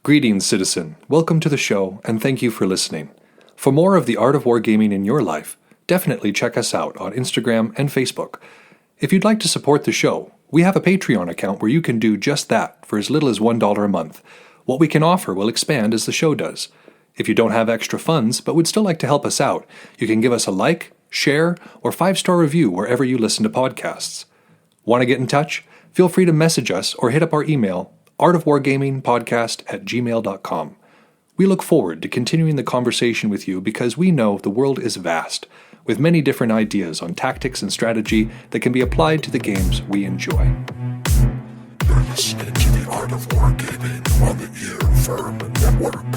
Greetings, citizen. Welcome to the show, and thank you for listening. For more of the art of wargaming in your life, definitely check us out on Instagram and Facebook. If you'd like to support the show, we have a Patreon account where you can do just that for as little as $1 a month. What we can offer will expand as the show does. If you don't have extra funds but would still like to help us out, you can give us a like, share, or 5-star review wherever you listen to podcasts. Want to get in touch? Feel free to message us or hit up our email, artofwargamingpodcast@gmail.com. We look forward to continuing the conversation with you because we know the world is vast, with many different ideas on tactics and strategy that can be applied to the games we enjoy. You're listening to the Art of Wargaming on the Earworm Network.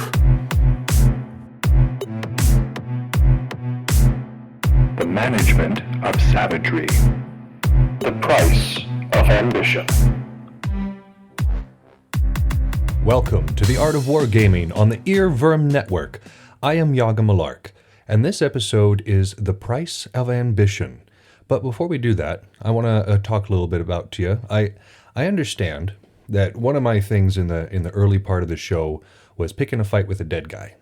The management of savagery. The price of ambition. Welcome to the Art of Wargaming on the Earworm Network. I am Yaga Malark, and this episode is The Price of Ambition. But before we do that, I want to talk a little bit about to you. I understand that one of my things in the early part of the show was picking a fight with a dead guy.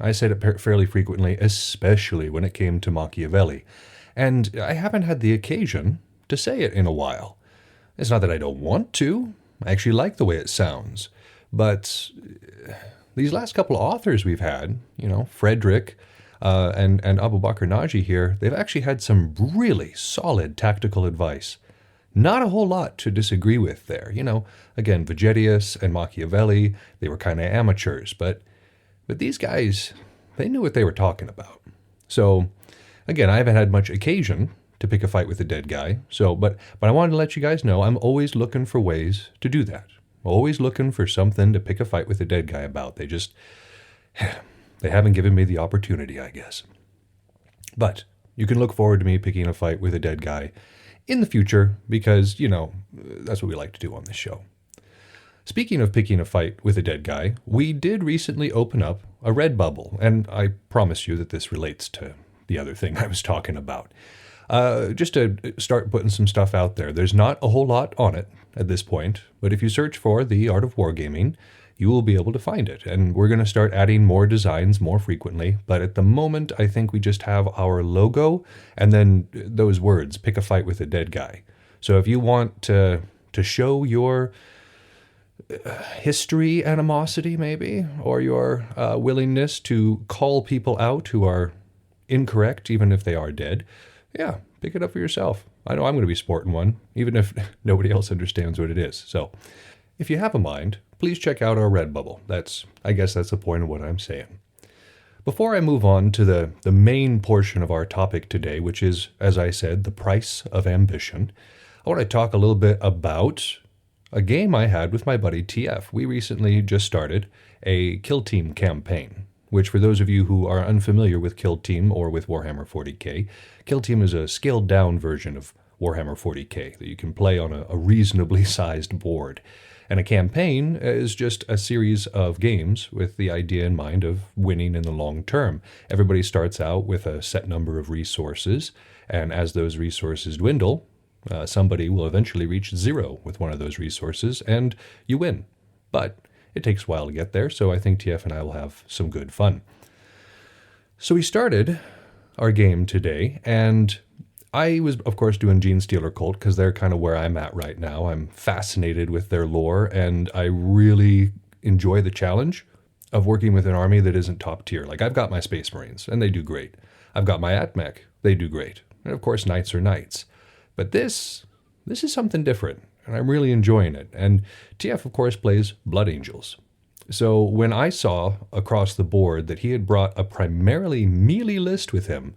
I said it fairly frequently, especially when it came to Machiavelli. And I haven't had the occasion to say it in a while. It's not that I don't want to. I actually like the way it sounds. But these last couple of authors we've had, Frederick and Abu Bakr Naji here, they've actually had some really solid tactical advice. Not a whole lot to disagree with there. Again, Vegetius and Machiavelli, they were kind of amateurs, but these guys, they knew what they were talking about. So, again, I haven't had much occasion to pick a fight with a dead guy. But I wanted to let you guys know I'm always looking for ways to do that. Always looking for something to pick a fight with a dead guy about. They haven't given me the opportunity, I guess. But you can look forward to me picking a fight with a dead guy in the future because, that's what we like to do on this show. Speaking of picking a fight with a dead guy, we did recently open up a Redbubble, and I promise you that this relates to the other thing I was talking about. Just to start putting some stuff out there. There's not a whole lot on it at this point, but if you search for The Art of Wargaming, you will be able to find it. And we're going to start adding more designs more frequently, but at the moment, I think we just have our logo and then those words, pick a fight with a dead guy. So if you want to show your history animosity maybe, or your willingness to call people out who are incorrect, even if they are dead, yeah, pick it up for yourself. I know I'm going to be sporting one, even if nobody else understands what it is. So, if you have a mind, please check out our Redbubble. I guess that's the point of what I'm saying. Before I move on to the main portion of our topic today, which is, as I said, the price of ambition, I want to talk a little bit about a game I had with my buddy TF. We recently just started a Kill Team campaign, which for those of you who are unfamiliar with Kill Team or with Warhammer 40k, Kill Team is a scaled-down version of Warhammer 40k that you can play on a reasonably sized board. And a campaign is just a series of games with the idea in mind of winning in the long term. Everybody starts out with a set number of resources, and as those resources dwindle, somebody will eventually reach 0 with one of those resources, and you win. But it takes a while to get there, so I think TF and I will have some good fun. So we started our game today, and I was, of course, doing Genestealer Cult, because they're kind of where I'm at right now. I'm fascinated with their lore, and I really enjoy the challenge of working with an army that isn't top tier. Like, I've got my Space Marines, and they do great. I've got my AtMech, they do great. And, of course, Knights are Knights. But this is something different. And I'm really enjoying it. And TF, of course, plays Blood Angels. So when I saw across the board that he had brought a primarily melee list with him,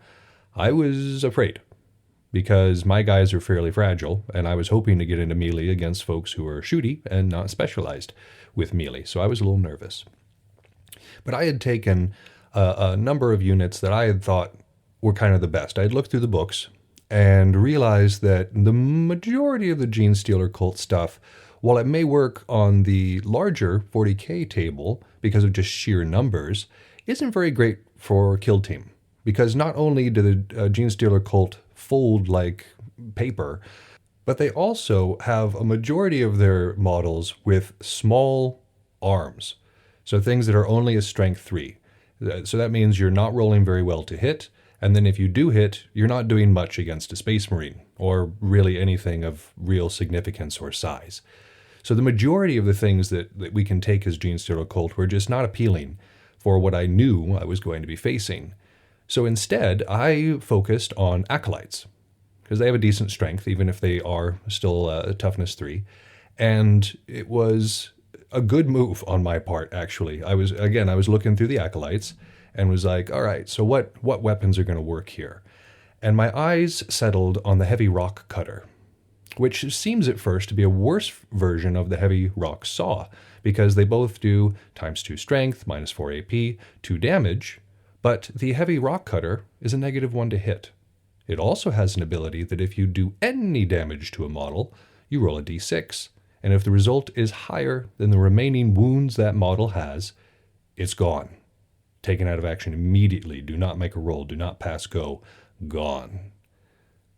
I was afraid. Because my guys are fairly fragile, and I was hoping to get into melee against folks who are shooty and not specialized with melee. So I was a little nervous. But I had taken a number of units that I had thought were kind of the best. I had looked through the books and realized that the majority of the Genestealer Cult stuff, while it may work on the larger 40k table because of just sheer numbers, isn't very great for Kill Team. Because not only do the Genestealer Cult fold like paper, but they also have a majority of their models with small arms. So things that are only a strength 3. So that means you're not rolling very well to hit, and then if you do hit, you're not doing much against a Space Marine, or really anything of real significance or size. So the majority of the things that we can take as Genestealer Occult were just not appealing for what I knew I was going to be facing. So instead, I focused on Acolytes, because they have a decent strength, even if they are still a toughness 3. And it was a good move on my part, actually. I was looking through the Acolytes and was like, all right, so what weapons are going to work here? And my eyes settled on the Heavy Rock Cutter, which seems at first to be a worse version of the Heavy Rock Saw, because they both do ×2 strength, -4 AP, 2 damage, but the Heavy Rock Cutter is a -1 to hit. It also has an ability that if you do any damage to a model, you roll a d6, and if the result is higher than the remaining wounds that model has, it's gone. Taken out of action immediately. Do not make a roll. Do not pass go. Gone.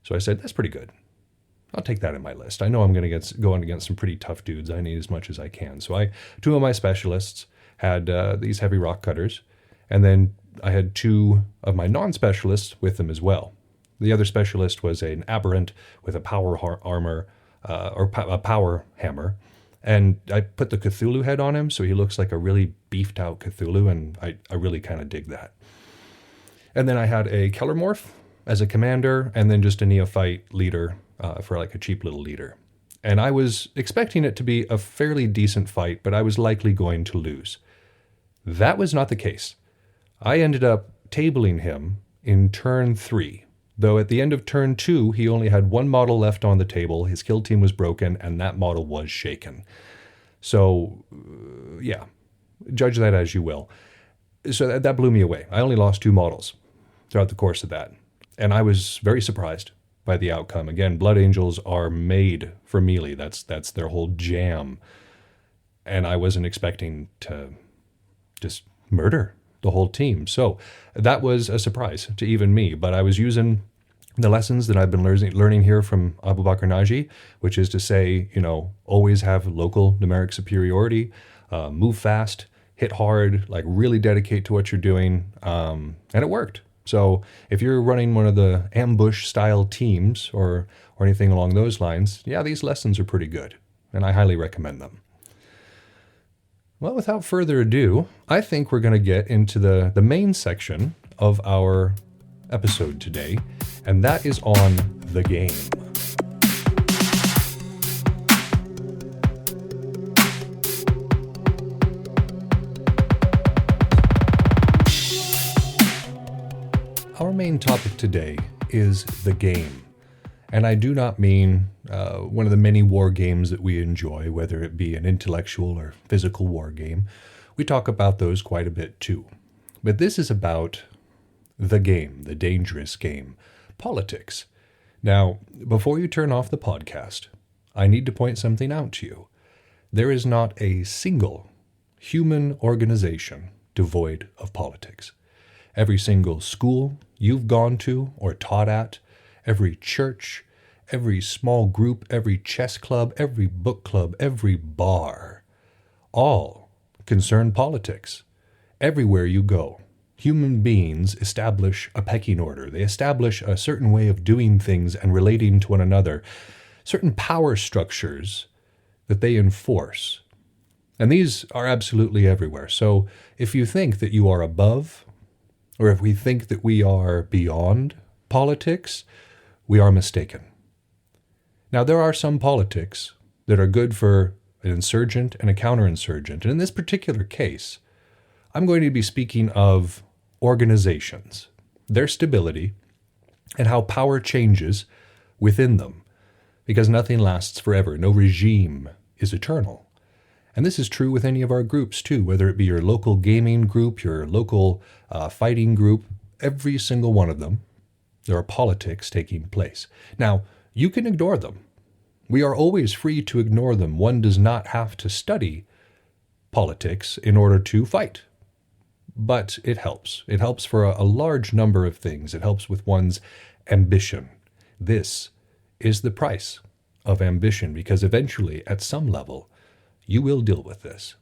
So I said, that's pretty good. I'll take that in my list. I know I'm going to go against some pretty tough dudes. I need as much as I can. So 2 of my specialists had these Heavy Rock Cutters, and then I had 2 of my non-specialists with them as well. The other specialist was an Aberrant with a power armor, or a power hammer, and I put the Cthulhu head on him, so he looks like a really beefed out Cthulhu, and I really kind of dig that. And then I had a Kellermorph as a commander, and then just a neophyte leader for like a cheap little leader. And I was expecting it to be a fairly decent fight, but I was likely going to lose. That was not the case. I ended up tabling him in turn 3, though at the end of turn 2, he only had 1 model left on the table, his kill team was broken, and that model was shaken. So, yeah, judge that as you will. So that blew me away. I only lost 2 models throughout the course of that, and I was very surprised by the outcome. Again, Blood Angels are made for melee. That's their whole jam. And I wasn't expecting to just murder the whole team. So that was a surprise to even me. But I was using the lessons that I've been learning here from Abu Bakr Naji, which is to say, always have local numeric superiority, move fast, hit hard, like really dedicate to what you're doing. And it worked. So if you're running one of the ambush style teams or anything along those lines, yeah, these lessons are pretty good, and I highly recommend them. Well, without further ado, I think we're going to get into the main section of our episode today, and that is on the game. Our main topic today is the game. And I do not mean one of the many war games that we enjoy, whether it be an intellectual or physical war game. We talk about those quite a bit too. But this is about the game, the dangerous game, politics. Now, before you turn off the podcast, I need to point something out to you. There is not a single human organization devoid of politics. Every single school you've gone to or taught at, every church, every small group, every chess club, every book club, every bar, all concern politics. Everywhere you go, human beings establish a pecking order. They establish a certain way of doing things and relating to one another, certain power structures that they enforce. And these are absolutely everywhere. So if you think that you are above, or if we think that we are beyond politics, we are mistaken. Now, there are some politics that are good for an insurgent and a counterinsurgent. And in this particular case, I'm going to be speaking of organizations, their stability, and how power changes within them. Because nothing lasts forever. No regime is eternal. And this is true with any of our groups too, whether it be your local gaming group, your local fighting group, every single one of them, there are politics taking place. Now, you can ignore them. We are always free to ignore them. One does not have to study politics in order to fight. But it helps. It helps for a large number of things. It helps with one's ambition. This is the price of ambition, because eventually, at some level, you will deal with this.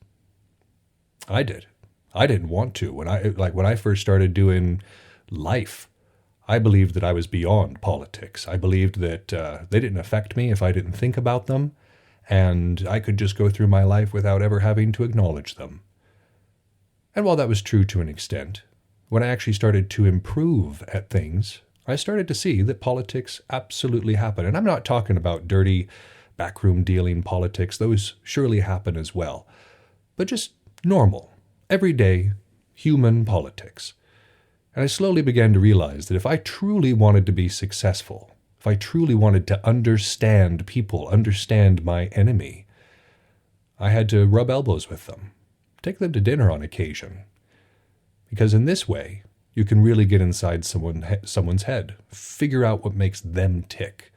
I did. I didn't want to. When I first started doing life, I believed that I was beyond politics. I believed that they didn't affect me if I didn't think about them, and I could just go through my life without ever having to acknowledge them. And while that was true to an extent, when I actually started to improve at things, I started to see that politics absolutely happen. And I'm not talking about dirty backroom dealing politics. Those surely happen as well. But just normal, everyday, human politics. And I slowly began to realize that if I truly wanted to be successful, if I truly wanted to understand people, understand my enemy, I had to rub elbows with them, take them to dinner on occasion. Because in this way, you can really get inside someone's head, figure out what makes them tick.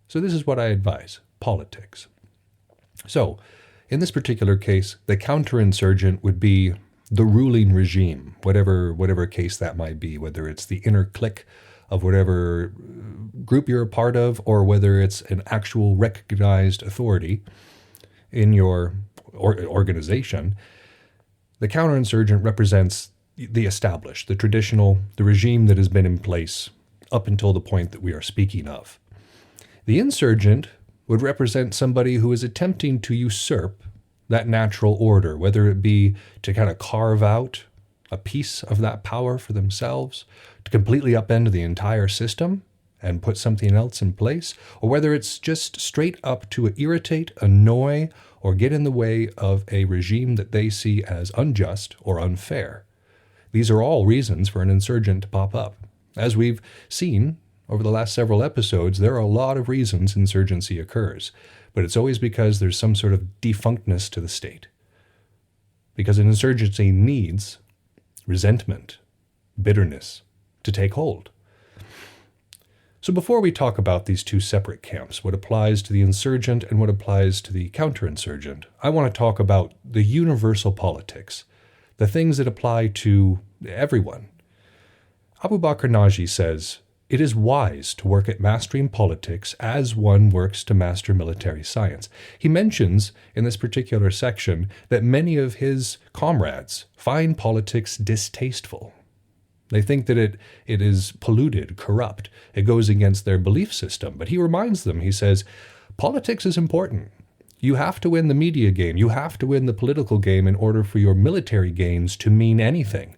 So this is what I advise, politics. So, in this particular case, the counterinsurgent would be the ruling regime, whatever case that might be, whether it's the inner clique of whatever group you're a part of, or whether it's an actual recognized authority in your organization. The counterinsurgent represents the established, the traditional, the regime that has been in place up until the point that we are speaking of. The insurgent would represent somebody who is attempting to usurp that natural order, whether it be to kind of carve out a piece of that power for themselves, to completely upend the entire system and put something else in place, or whether it's just straight up to irritate, annoy, or get in the way of a regime that they see as unjust or unfair. These are all reasons for an insurgent to pop up. As we've seen over the last several episodes, there are a lot of reasons insurgency occurs, but it's always because there's some sort of defunctness to the state. Because an insurgency needs resentment, bitterness to take hold. So before we talk about these two separate camps, what applies to the insurgent and what applies to the counterinsurgent, I want to talk about the universal politics, the things that apply to everyone. Abu Bakr Naji says, "It is wise to work at mastering politics as one works to master military science." He mentions in this particular section that many of his comrades find politics distasteful. They think that it is polluted, corrupt. It goes against their belief system. But he reminds them, he says, politics is important. You have to win the media game. You have to win the political game in order for your military gains to mean anything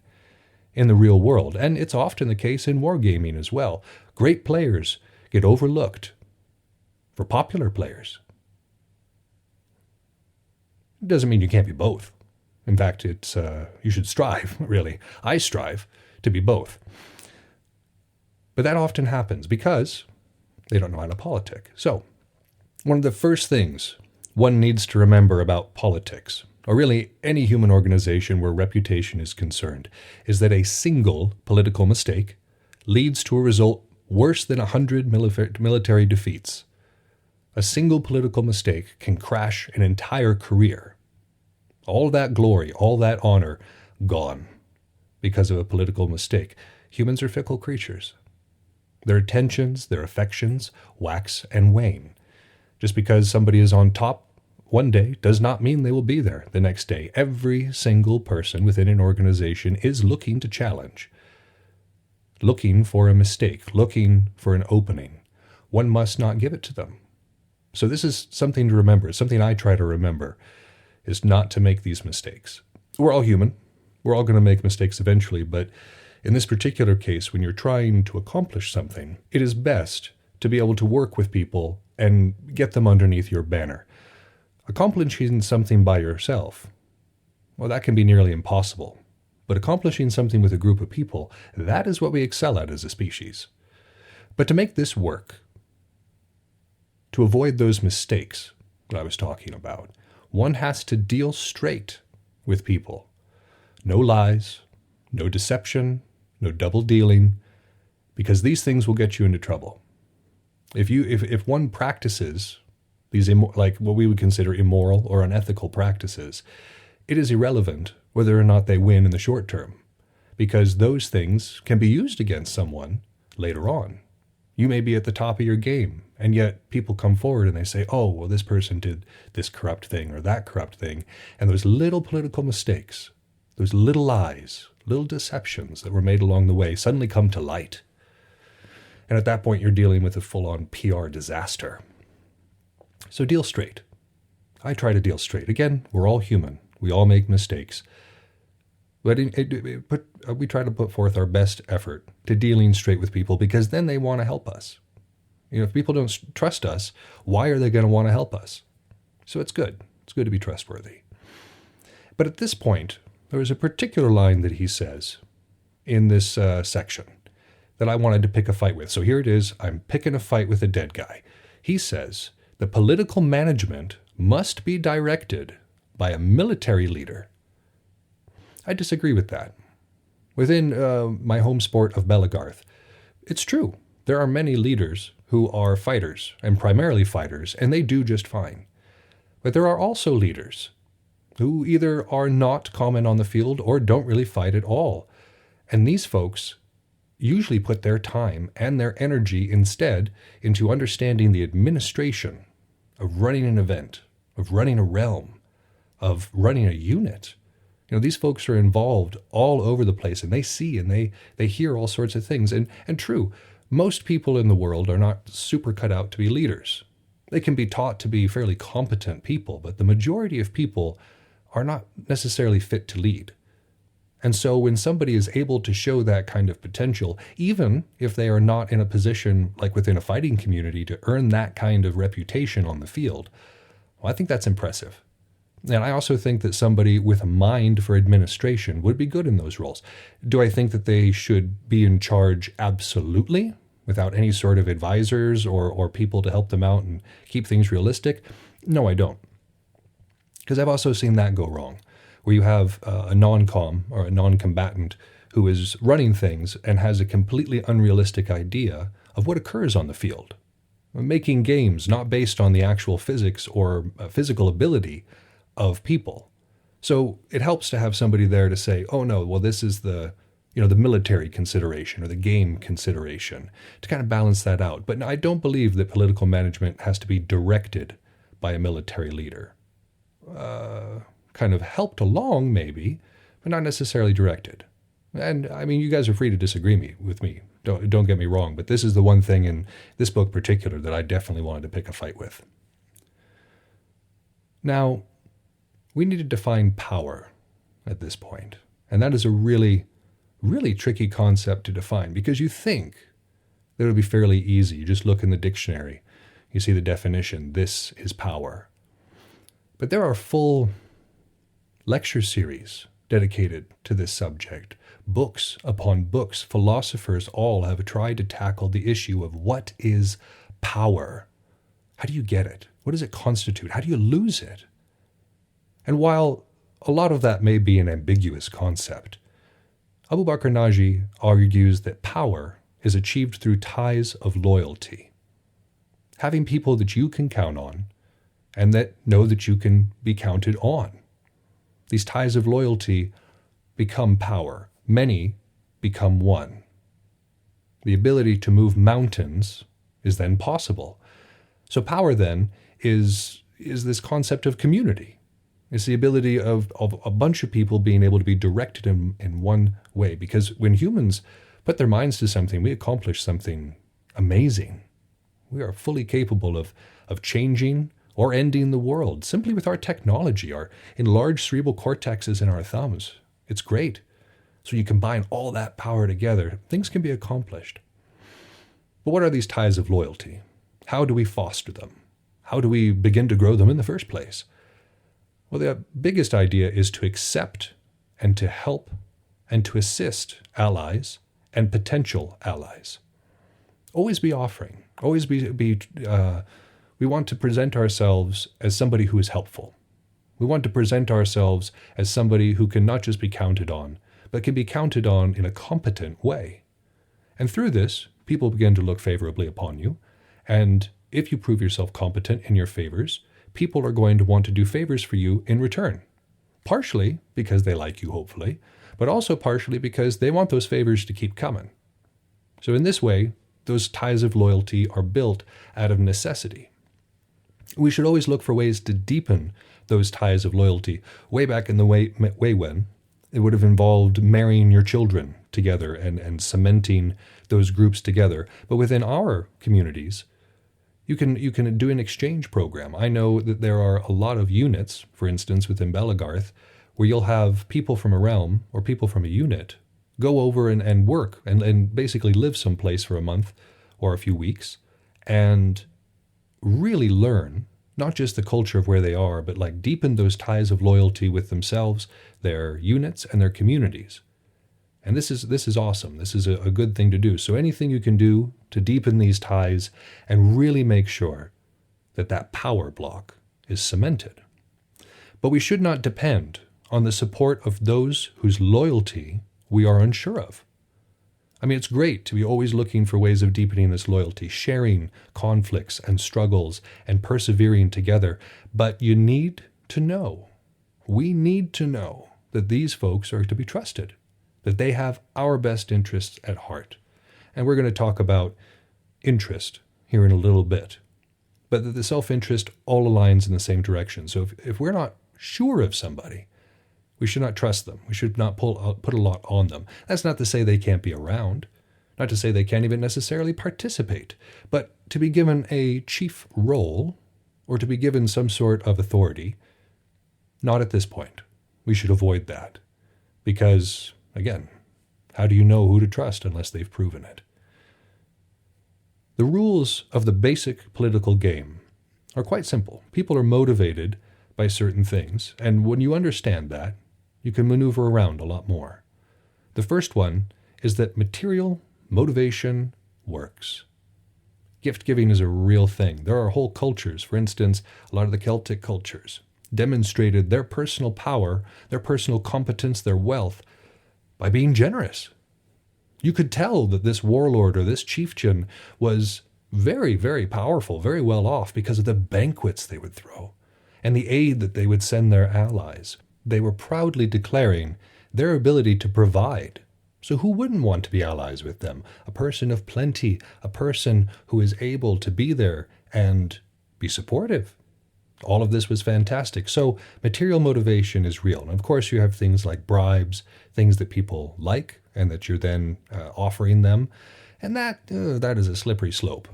in the real world. And it's often the case in wargaming as well. Great players get overlooked for popular players. It doesn't mean you can't be both. In fact, it's you should strive, really. I strive to be both. But that often happens because they don't know how to politic. So, one of the first things one needs to remember about politics, or really any human organization where reputation is concerned, is that a single political mistake leads to a result worse than 100 military defeats. A single political mistake can crash an entire career. All that glory, all that honor, gone because of a political mistake. Humans are fickle creatures. Their attentions, their affections wax and wane. Just because somebody is on top one day does not mean they will be there the next day. Every single person within an organization is looking to challenge, looking for a mistake, looking for an opening. One must not give it to them. So this is something to remember. Something I try to remember is not to make these mistakes. We're all human. We're all going to make mistakes eventually, but in this particular case, when you're trying to accomplish something, it is best to be able to work with people and get them underneath your banner. Accomplishing something by yourself, well, that can be nearly impossible. But accomplishing something with a group of people, that is what we excel at as a species. But to make this work, to avoid those mistakes that I was talking about, one has to deal straight with people. No lies, no deception, no double dealing, because these things will get you into trouble. If one practices these like what we would consider immoral or unethical practices, it is irrelevant whether or not they win in the short term, because those things can be used against someone later on. You may be at the top of your game, and yet people come forward and they say, oh, well, this person did this corrupt thing or that corrupt thing. And those little political mistakes, those little lies, little deceptions that were made along the way suddenly come to light. And at that point, you're dealing with a full-on PR disaster. So deal straight. I try to deal straight. Again, we're all human. We all make mistakes. But we try to put forth our best effort to dealing straight with people, because then they want to help us. If people don't trust us, why are they going to want to help us? So it's good. It's good to be trustworthy. But at this point, there is a particular line that he says in this section that I wanted to pick a fight with. So here it is. I'm picking a fight with a dead guy. He says, the political management must be directed by a military leader. I disagree with that. Within my home sport of Bellegarth, it's true. There are many leaders who are fighters, and primarily fighters, and they do just fine. But there are also leaders who either are not common on the field or don't really fight at all. And these folks usually put their time and their energy instead into understanding the administration of running an event, of running a realm, of running a unit. These folks are involved all over the place, and they see and they hear all sorts of things. And true, most people in the world are not super cut out to be leaders. They can be taught to be fairly competent people, but the majority of people are not necessarily fit to lead. And so when somebody is able to show that kind of potential, even if they are not in a position like within a fighting community to earn that kind of reputation on the field, well, I think that's impressive. And I also think that somebody with a mind for administration would be good in those roles. Do I think that they should be in charge? Absolutely, without any sort of advisors or people to help them out and keep things realistic? No, I don't. Because I've also seen that go wrong, where you have a non-com or a non-combatant who is running things and has a completely unrealistic idea of what occurs on the field, making games not based on the actual physics or physical ability of people. So it helps to have somebody there to say, oh no, well, this is the military consideration or the game consideration, to kind of balance that out. But I don't believe that political management has to be directed by a military leader. Kind of helped along maybe, but not necessarily directed. And I mean, you guys are free to disagree with me. Don't get me wrong, but this is the one thing in this book particular that I definitely wanted to pick a fight with. Now, we need to define power at this point. And that is a really, really tricky concept to define, because you think that it would be fairly easy. You just look in the dictionary, you see the definition, this is power. But there are full lecture series dedicated to this subject. Books upon books, philosophers all have tried to tackle the issue of what is power? How do you get it? What does it constitute? How do you lose it? And while a lot of that may be an ambiguous concept, Abu Bakr Naji argues that power is achieved through ties of loyalty. Having people that you can count on and that know that you can be counted on. These ties of loyalty become power. Many become one. The ability to move mountains is then possible. So power then is this concept of community. It's the ability of a bunch of people being able to be directed in one way. Because when humans put their minds to something, we accomplish something amazing. We are fully capable of changing or ending the world simply with our technology, our enlarged cerebral cortexes in our thumbs. It's great. So you combine all that power together, things can be accomplished. But what are these ties of loyalty? How do we foster them? How do we begin to grow them in the first place? Well, the biggest idea is to accept and to help and to assist allies and potential allies. Always be offering. Always we want to present ourselves as somebody who is helpful. We want to present ourselves as somebody who can not just be counted on, but can be counted on in a competent way. And through this, people begin to look favorably upon you. And if you prove yourself competent in your favors, people are going to want to do favors for you in return. Partially because they like you, hopefully, but also partially because they want those favors to keep coming. So in this way, Those ties of loyalty are built out of necessity. We should always look for ways to deepen those ties of loyalty. Way back in the way when, it would have involved marrying your children together and cementing those groups together. But within our communities, you can do an exchange program. I know that there are a lot of units, for instance, within Bellegarth, where you'll have people from a realm or people from a unit go over and work and basically live someplace for a month or a few weeks and really learn not just the culture of where they are, but like deepen those ties of loyalty with themselves, their units, and their communities. And this is awesome. This is a good thing to do. So anything you can do to deepen these ties and really make sure that that power block is cemented. But we should not depend on the support of those whose loyalty we are unsure of. I mean, it's great to be always looking for ways of deepening this loyalty, sharing conflicts and struggles and persevering together. But you need to know, we need to know that these folks are to be trusted, that they have our best interests at heart. And we're going to talk about interest here in a little bit, but that the self-interest all aligns in the same direction. So if we're not sure of somebody, we should not trust them. We should not put a lot on them. That's not to say they can't be around, not to say they can't even necessarily participate, but to be given a chief role or to be given some sort of authority, not at this point. We should avoid that because, again, how do you know who to trust unless they've proven it? The rules of the basic political game are quite simple. People are motivated by certain things, and when you understand that, you can maneuver around a lot more. The first one is that material motivation works. Gift giving is a real thing. There are whole cultures, for instance, a lot of the Celtic cultures, demonstrated their personal power, their personal competence, their wealth by being generous. You could tell that this warlord or this chieftain was very, very powerful, very well off because of the banquets they would throw and the aid that they would send their allies. They were proudly declaring their ability to provide. So who wouldn't want to be allies with them? A person of plenty, a person who is able to be there and be supportive. All of this was fantastic. So material motivation is real. And of course, you have things like bribes, things that people like and that you're then offering them. And that is a slippery slope.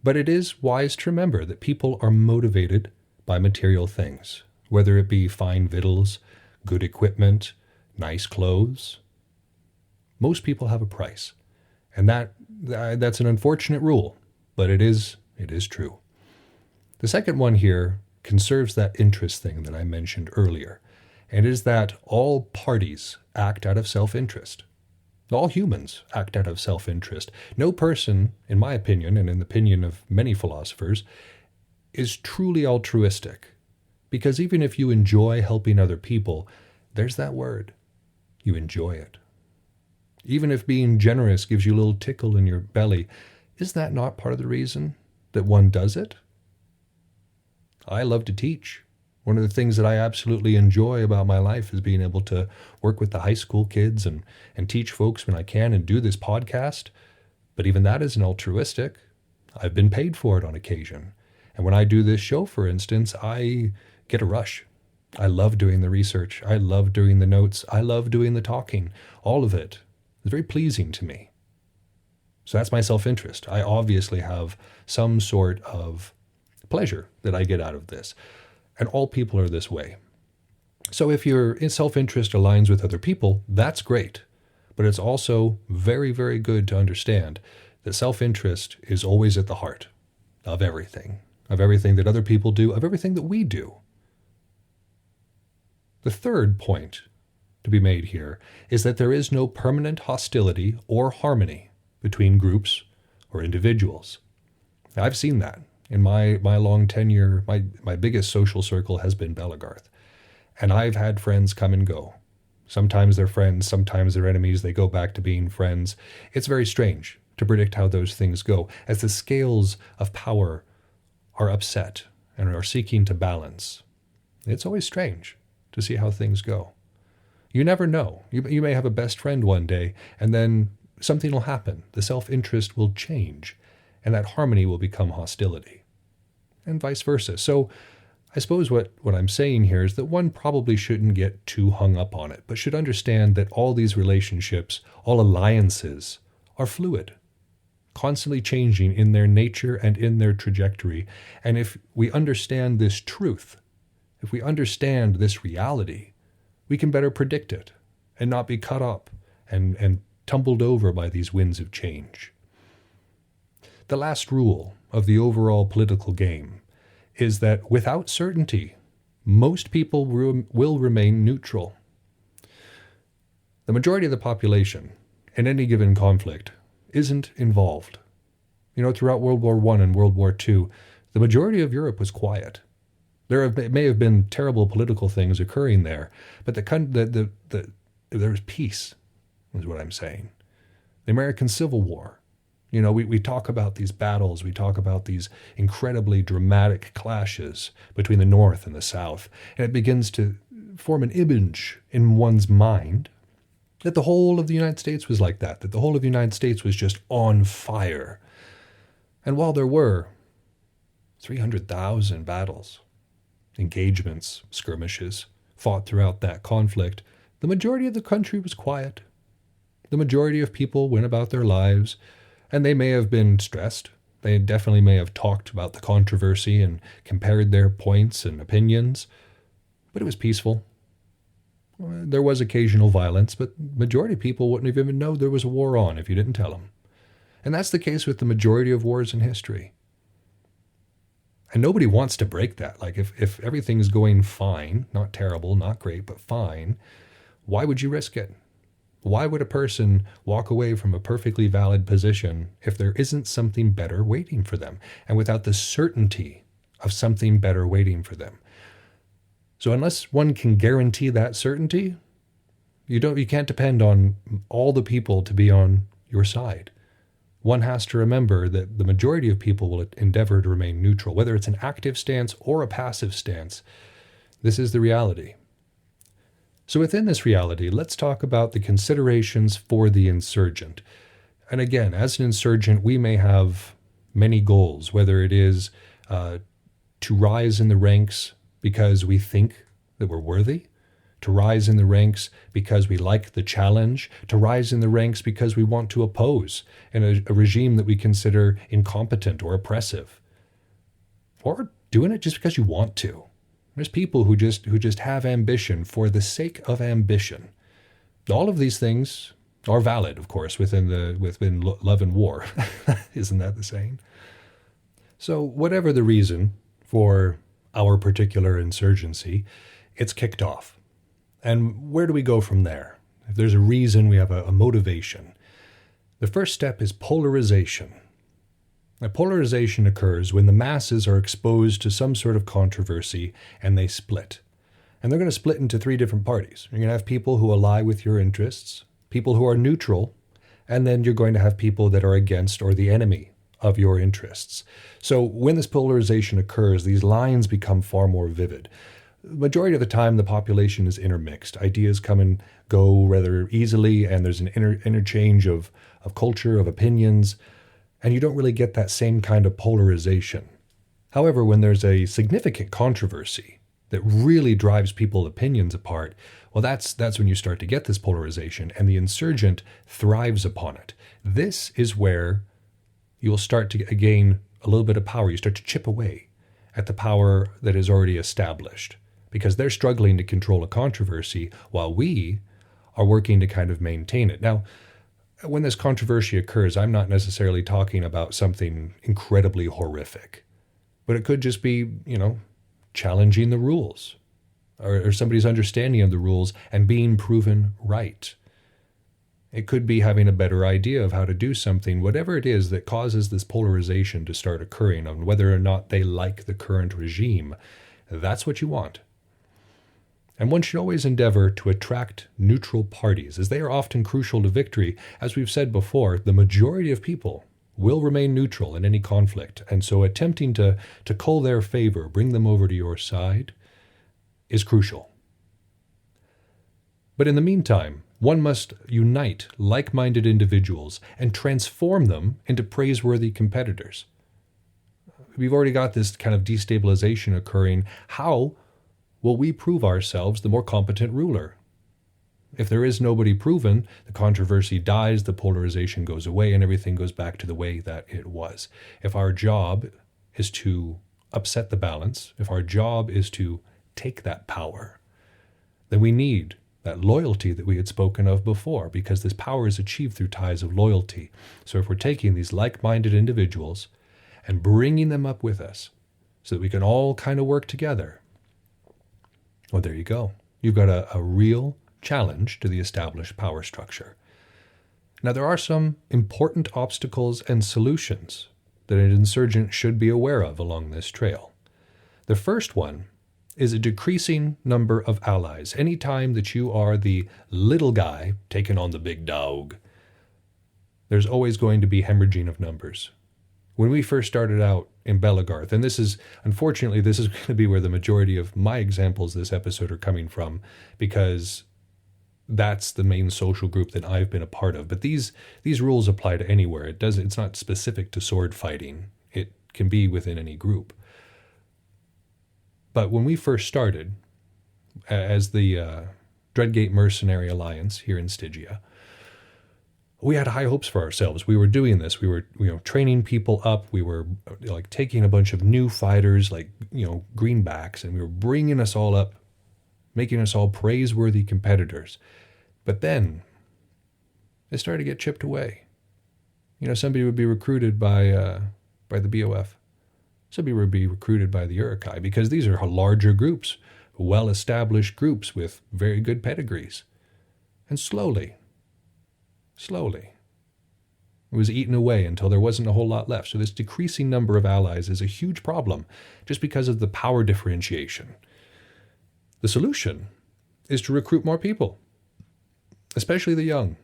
But it is wise to remember that people are motivated by material things, whether it be fine victuals, good equipment, nice clothes. Most people have a price. And that's an unfortunate rule, but it is true. The second one here conserves that interest thing that I mentioned earlier, and it is that all parties act out of self-interest. All humans act out of self-interest. No person, in my opinion, and in the opinion of many philosophers, is truly altruistic. Because even if you enjoy helping other people, there's that word. You enjoy it. Even if being generous gives you a little tickle in your belly, is that not part of the reason that one does it? I love to teach. One of the things that I absolutely enjoy about my life is being able to work with the high school kids and teach folks when I can and do this podcast. But even that isn't altruistic. I've been paid for it on occasion. And when I do this show, for instance, I get a rush. I love doing the research. I love doing the notes. I love doing the talking. All of it is very pleasing to me. So that's my self-interest. I obviously have some sort of pleasure that I get out of this. And all people are this way. So if your self-interest aligns with other people, that's great. But it's also very, very good to understand that self-interest is always at the heart of everything that other people do, of everything that we do. The third point to be made here is that there is no permanent hostility or harmony between groups or individuals. Now, I've seen that. In my long tenure, my biggest social circle has been Bellegarth. And I've had friends come and go. Sometimes they're friends, sometimes they're enemies, they go back to being friends. It's very strange to predict how those things go, as the scales of power are upset and are seeking to balance. It's always strange to see how things go. You never know. You may have a best friend one day, and then something will happen. The self-interest will change, and that harmony will become hostility, and vice versa. So I suppose what I'm saying here is that one probably shouldn't get too hung up on it, but should understand that all these relationships, all alliances, are fluid, constantly changing in their nature and in their trajectory. And if we understand this truth, if we understand this reality, we can better predict it and not be caught up and tumbled over by these winds of change. The last rule of the overall political game is that without certainty, most people will remain neutral. The majority of the population in any given conflict isn't involved. Throughout World War I and World War II, the majority of Europe was quiet. There may have been terrible political things occurring there, but there was peace, is what I'm saying. The American Civil War. We talk about these battles, we talk about these incredibly dramatic clashes between the North and the South, and it begins to form an image in one's mind that the whole of the United States was like that the whole of the United States was just on fire. And while there were 300,000 battles, engagements, skirmishes fought throughout that conflict, the majority of the country was quiet. The majority of people went about their lives, and they may have been stressed. They definitely may have talked about the controversy and compared their points and opinions, but it was peaceful. There was occasional violence, but majority of people wouldn't even know there was a war on if you didn't tell them. And that's the case with the majority of wars in history. And nobody wants to break that. Like if everything's going fine, not terrible, not great, but fine, why would you risk it? Why would a person walk away from a perfectly valid position if there isn't something better waiting for them, and without the certainty of something better waiting for them? So unless one can guarantee that certainty, you can't depend on all the people to be on your side. One has to remember that the majority of people will endeavor to remain neutral, whether it's an active stance or a passive stance. This is the reality. So within this reality, let's talk about the considerations for the insurgent. And again, as an insurgent, we may have many goals, whether it is to rise in the ranks because we think that we're worthy, to rise in the ranks because we like the challenge, to rise in the ranks because we want to oppose a regime that we consider incompetent or oppressive, or doing it just because you want to. There's people who just have ambition for the sake of ambition. All of these things are valid, of course, within love and war. Isn't that the saying? So whatever the reason for our particular insurgency, it's kicked off. And where do we go from there? If there's a reason, we have a motivation. The first step is polarization. Now, polarization occurs when the masses are exposed to some sort of controversy and they split. And they're going to split into three different parties. You're going to have people who ally with your interests, people who are neutral, and then you're going to have people that are against or the enemy of your interests. So when this polarization occurs, these lines become far more vivid. The majority of the time, the population is intermixed. Ideas come and go rather easily, and there's an interchange of culture, of opinions, and you don't really get that same kind of polarization. However, when there's a significant controversy that really drives people's opinions apart, well, that's when you start to get this polarization, and the insurgent thrives upon it. This is where you'll start to gain a little bit of power. You start to chip away at the power that is already established, because they're struggling to control a controversy while we are working to kind of maintain it. Now, when this controversy occurs, I'm not necessarily talking about something incredibly horrific, but it could just be, challenging the rules or somebody's understanding of the rules and being proven right. It could be having a better idea of how to do something, whatever it is that causes this polarization to start occurring on whether or not they like the current regime. That's what you want. And one should always endeavor to attract neutral parties, as they are often crucial to victory. As we've said before, the majority of people will remain neutral in any conflict, and so attempting to cull their favor, bring them over to your side, is crucial. But in the meantime, One must unite like-minded individuals and transform them into praiseworthy competitors. We've already got this kind of destabilization occurring. How will we prove ourselves the more competent ruler? If there is nobody proven, the controversy dies, the polarization goes away, and everything goes back to the way that it was. If our job is to upset the balance, if our job is to take that power, then we need that loyalty that we had spoken of before, because this power is achieved through ties of loyalty. So if we're taking these like-minded individuals and bringing them up with us so that we can all kind of work together, well, there you go. You've got a real challenge to the established power structure. Now, there are some important obstacles and solutions that an insurgent should be aware of along this trail. The first one is a decreasing number of allies. Any time that you are the little guy taking on the big dog, there's always going to be hemorrhaging of numbers. When we first started out in Belagarth, and unfortunately, this is going to be where the majority of my examples this episode are coming from, because that's the main social group that I've been a part of. But these rules apply to anywhere. It's not specific to sword fighting. It can be within any group. But when we first started, as the Dreadgate Mercenary Alliance here in Stygia, we had high hopes for ourselves. We were doing this. We were, training people up. We were like taking a bunch of new fighters, like, greenbacks, and we were bringing us all up, making us all praiseworthy competitors. But then it started to get chipped away. Somebody would be recruited by the BOF. Somebody would be recruited by the Urukai, because these are larger groups, well-established groups with very good pedigrees. And slowly, it was eaten away until there wasn't a whole lot left. So this decreasing number of allies is a huge problem just because of the power differentiation. The solution is to recruit more people, especially the young.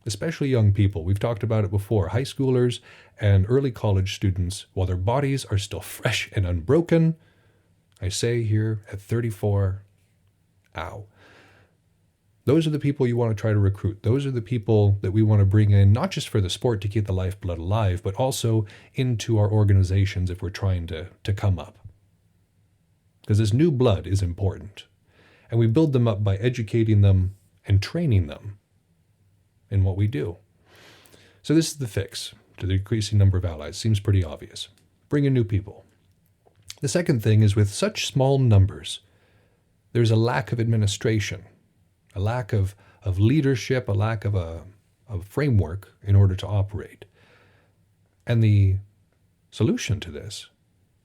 Especially young people. We've talked about it before. High schoolers and early college students, while their bodies are still fresh and unbroken, I say here at 34, ow. Those are the people you want to try to recruit. Those are the people that we want to bring in, not just for the sport to keep the lifeblood alive, but also into our organizations if we're trying to come up. Because this new blood is important. And we build them up by educating them and training them in what we do. So this is the fix to the decreasing number of allies. Seems pretty obvious. Bring in new people. The second thing is, with such small numbers, there's a lack of administration, a lack of leadership, a lack of a framework in order to operate. And the solution to this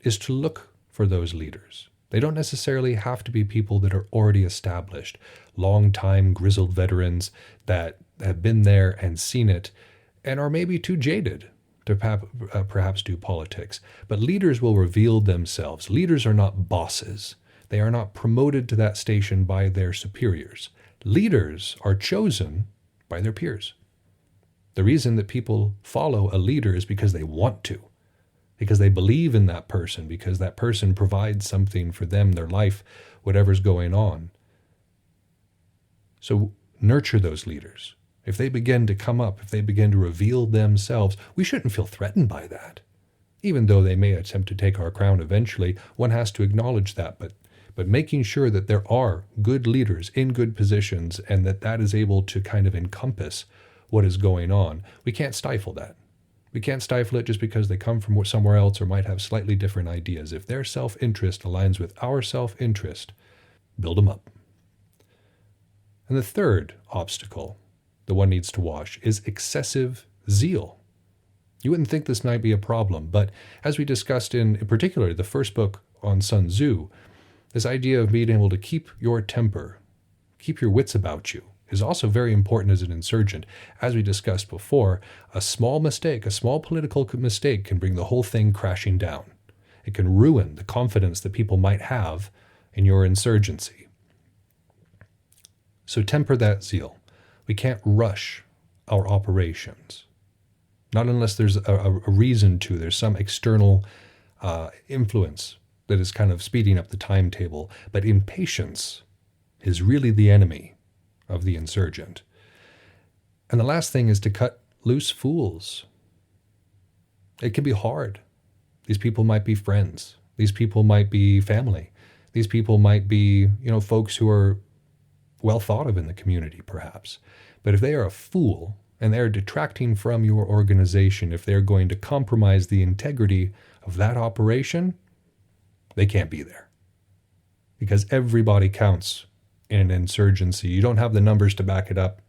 is to look for those leaders. They don't necessarily have to be people that are already established, long-time grizzled veterans that have been there and seen it and are maybe too jaded to perhaps do politics. But leaders will reveal themselves. Leaders are not bosses. They are not promoted to that station by their superiors. Leaders are chosen by their peers. The reason that people follow a leader is because they want to, because they believe in that person, because that person provides something for them, their life, whatever's going on. So nurture those leaders. If they begin to come up, if they begin to reveal themselves, we shouldn't feel threatened by that. Even though they may attempt to take our crown eventually, one has to acknowledge that, but making sure that there are good leaders in good positions and that is able to kind of encompass what is going on. We can't stifle that. We can't stifle it just because they come from somewhere else or might have slightly different ideas. If their self-interest aligns with our self-interest, build them up. And the third obstacle that one needs to wash is excessive zeal. You wouldn't think this might be a problem, but as we discussed in particular the first book on Sun Tzu, this idea of being able to keep your temper, keep your wits about you, is also very important as an insurgent. As we discussed before, a small mistake, a small political mistake can bring the whole thing crashing down. It can ruin the confidence that people might have in your insurgency. So temper that zeal. We can't rush our operations. Not unless there's a reason to. There's some external influence that is kind of speeding up the timetable. But impatience is really the enemy of the insurgent. And the last thing is to cut loose fools. It can be hard. These people might be friends. These people might be family. These people might be, folks who are well thought of in the community, perhaps. But if they are a fool and they're detracting from your organization, if they're going to compromise the integrity of that operation, they can't be there. Because everybody counts in an insurgency. You don't have the numbers to back it up.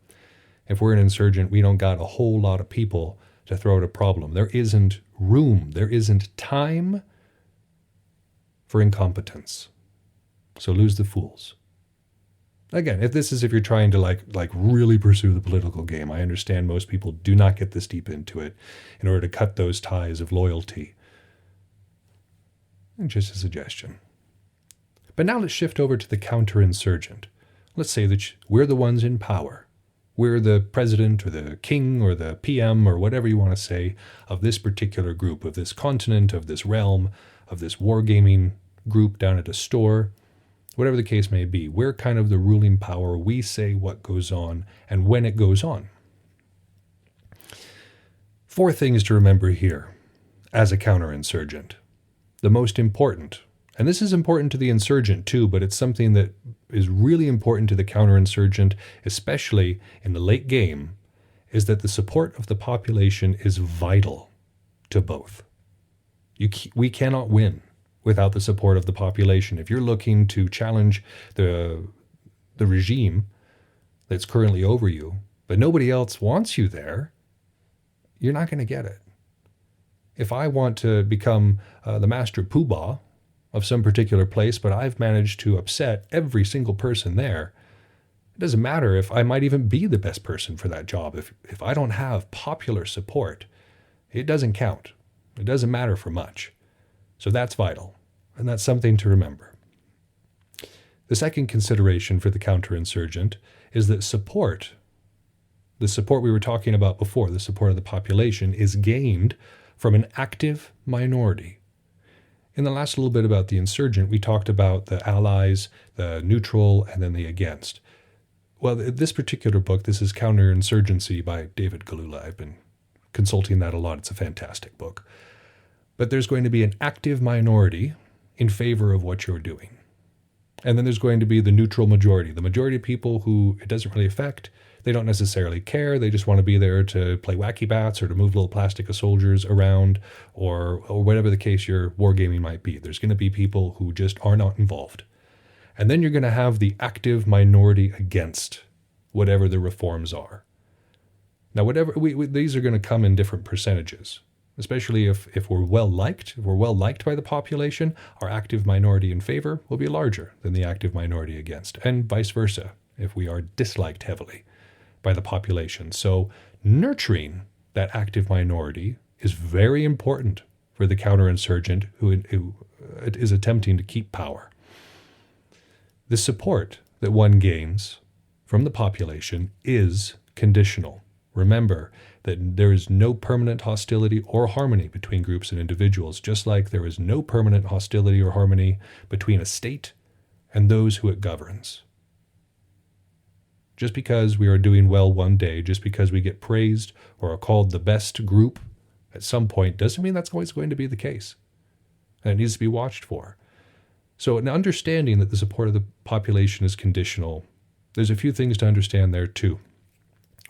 If we're an insurgent, we don't got a whole lot of people to throw at a problem. There isn't room, there isn't time for incompetence. So lose the fools. Again, if you're trying to like really pursue the political game, I understand most people do not get this deep into it in order to cut those ties of loyalty. And just a suggestion. But now let's shift over to the counterinsurgent. Let's say that we're the ones in power. We're the president or the king or the PM or whatever you want to say of this particular group, of this continent, of this realm, of this wargaming group down at a store. Whatever the case may be, we're kind of the ruling power. We say what goes on and when it goes on. 4 things to remember here as a counterinsurgent. The most important, and this is important to the insurgent too, but it's something that is really important to the counterinsurgent, especially in the late game, is that the support of the population is vital to both. We cannot win without the support of the population. If you're looking to challenge the regime that's currently over you, but nobody else wants you there, you're not going to get it. If I want to become the master poobah of some particular place, but I've managed to upset every single person there, it doesn't matter if I might even be the best person for that job. If I don't have popular support, it doesn't count. It doesn't matter for much. So that's vital, and that's something to remember. The second consideration for the counterinsurgent is that support, the support we were talking about before, the support of the population, is gained from an active minority. In the last little bit about the insurgent, we talked about the allies, the neutral, and then the against. Well, this particular book, this is Counterinsurgency by David Galula. I've been consulting that a lot. It's a fantastic book. But there's going to be an active minority in favor of what you're doing. And then there's going to be the neutral majority, the majority of people who it doesn't really affect. They don't necessarily care. They just want to be there to play wacky bats or to move little plastic soldiers around or whatever the case your wargaming might be. There's going to be people who just are not involved. And then you're going to have the active minority against whatever the reforms are. Now, these are going to come in different percentages, especially if we're well-liked. If we're well-liked by the population, our active minority in favor will be larger than the active minority against, and vice versa if we are disliked heavily by the population. So nurturing that active minority is very important for the counterinsurgent who is attempting to keep power. The support that one gains from the population is conditional. Remember that there is no permanent hostility or harmony between groups and individuals, just like there is no permanent hostility or harmony between a state and those who it governs. Just because we are doing well one day, just because we get praised or are called the best group at some point, doesn't mean that's always going to be the case. And it needs to be watched for. So an understanding that the support of the population is conditional, there's a few things to understand there too.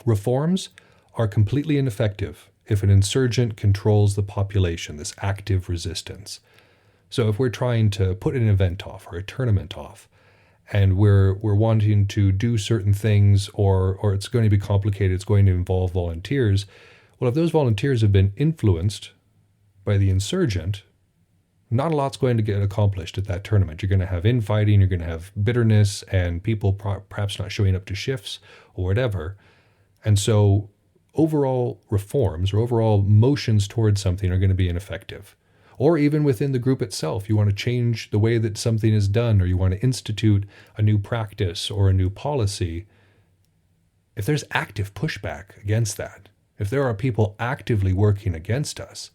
Reforms are completely ineffective if an insurgent controls the population, this active resistance. So if we're trying to put an event off or a tournament off, and we're wanting to do certain things, or it's going to be complicated, it's going to involve volunteers, well, if those volunteers have been influenced by the insurgent, not a lot's going to get accomplished at that tournament. You're going to have infighting, you're going to have bitterness, and people perhaps not showing up to shifts or whatever. And so overall reforms or overall motions towards something are going to be ineffective. Or even within the group itself, you want to change the way that something is done, or you want to institute a new practice or a new policy. If there's active pushback against that, if there are people actively working against us,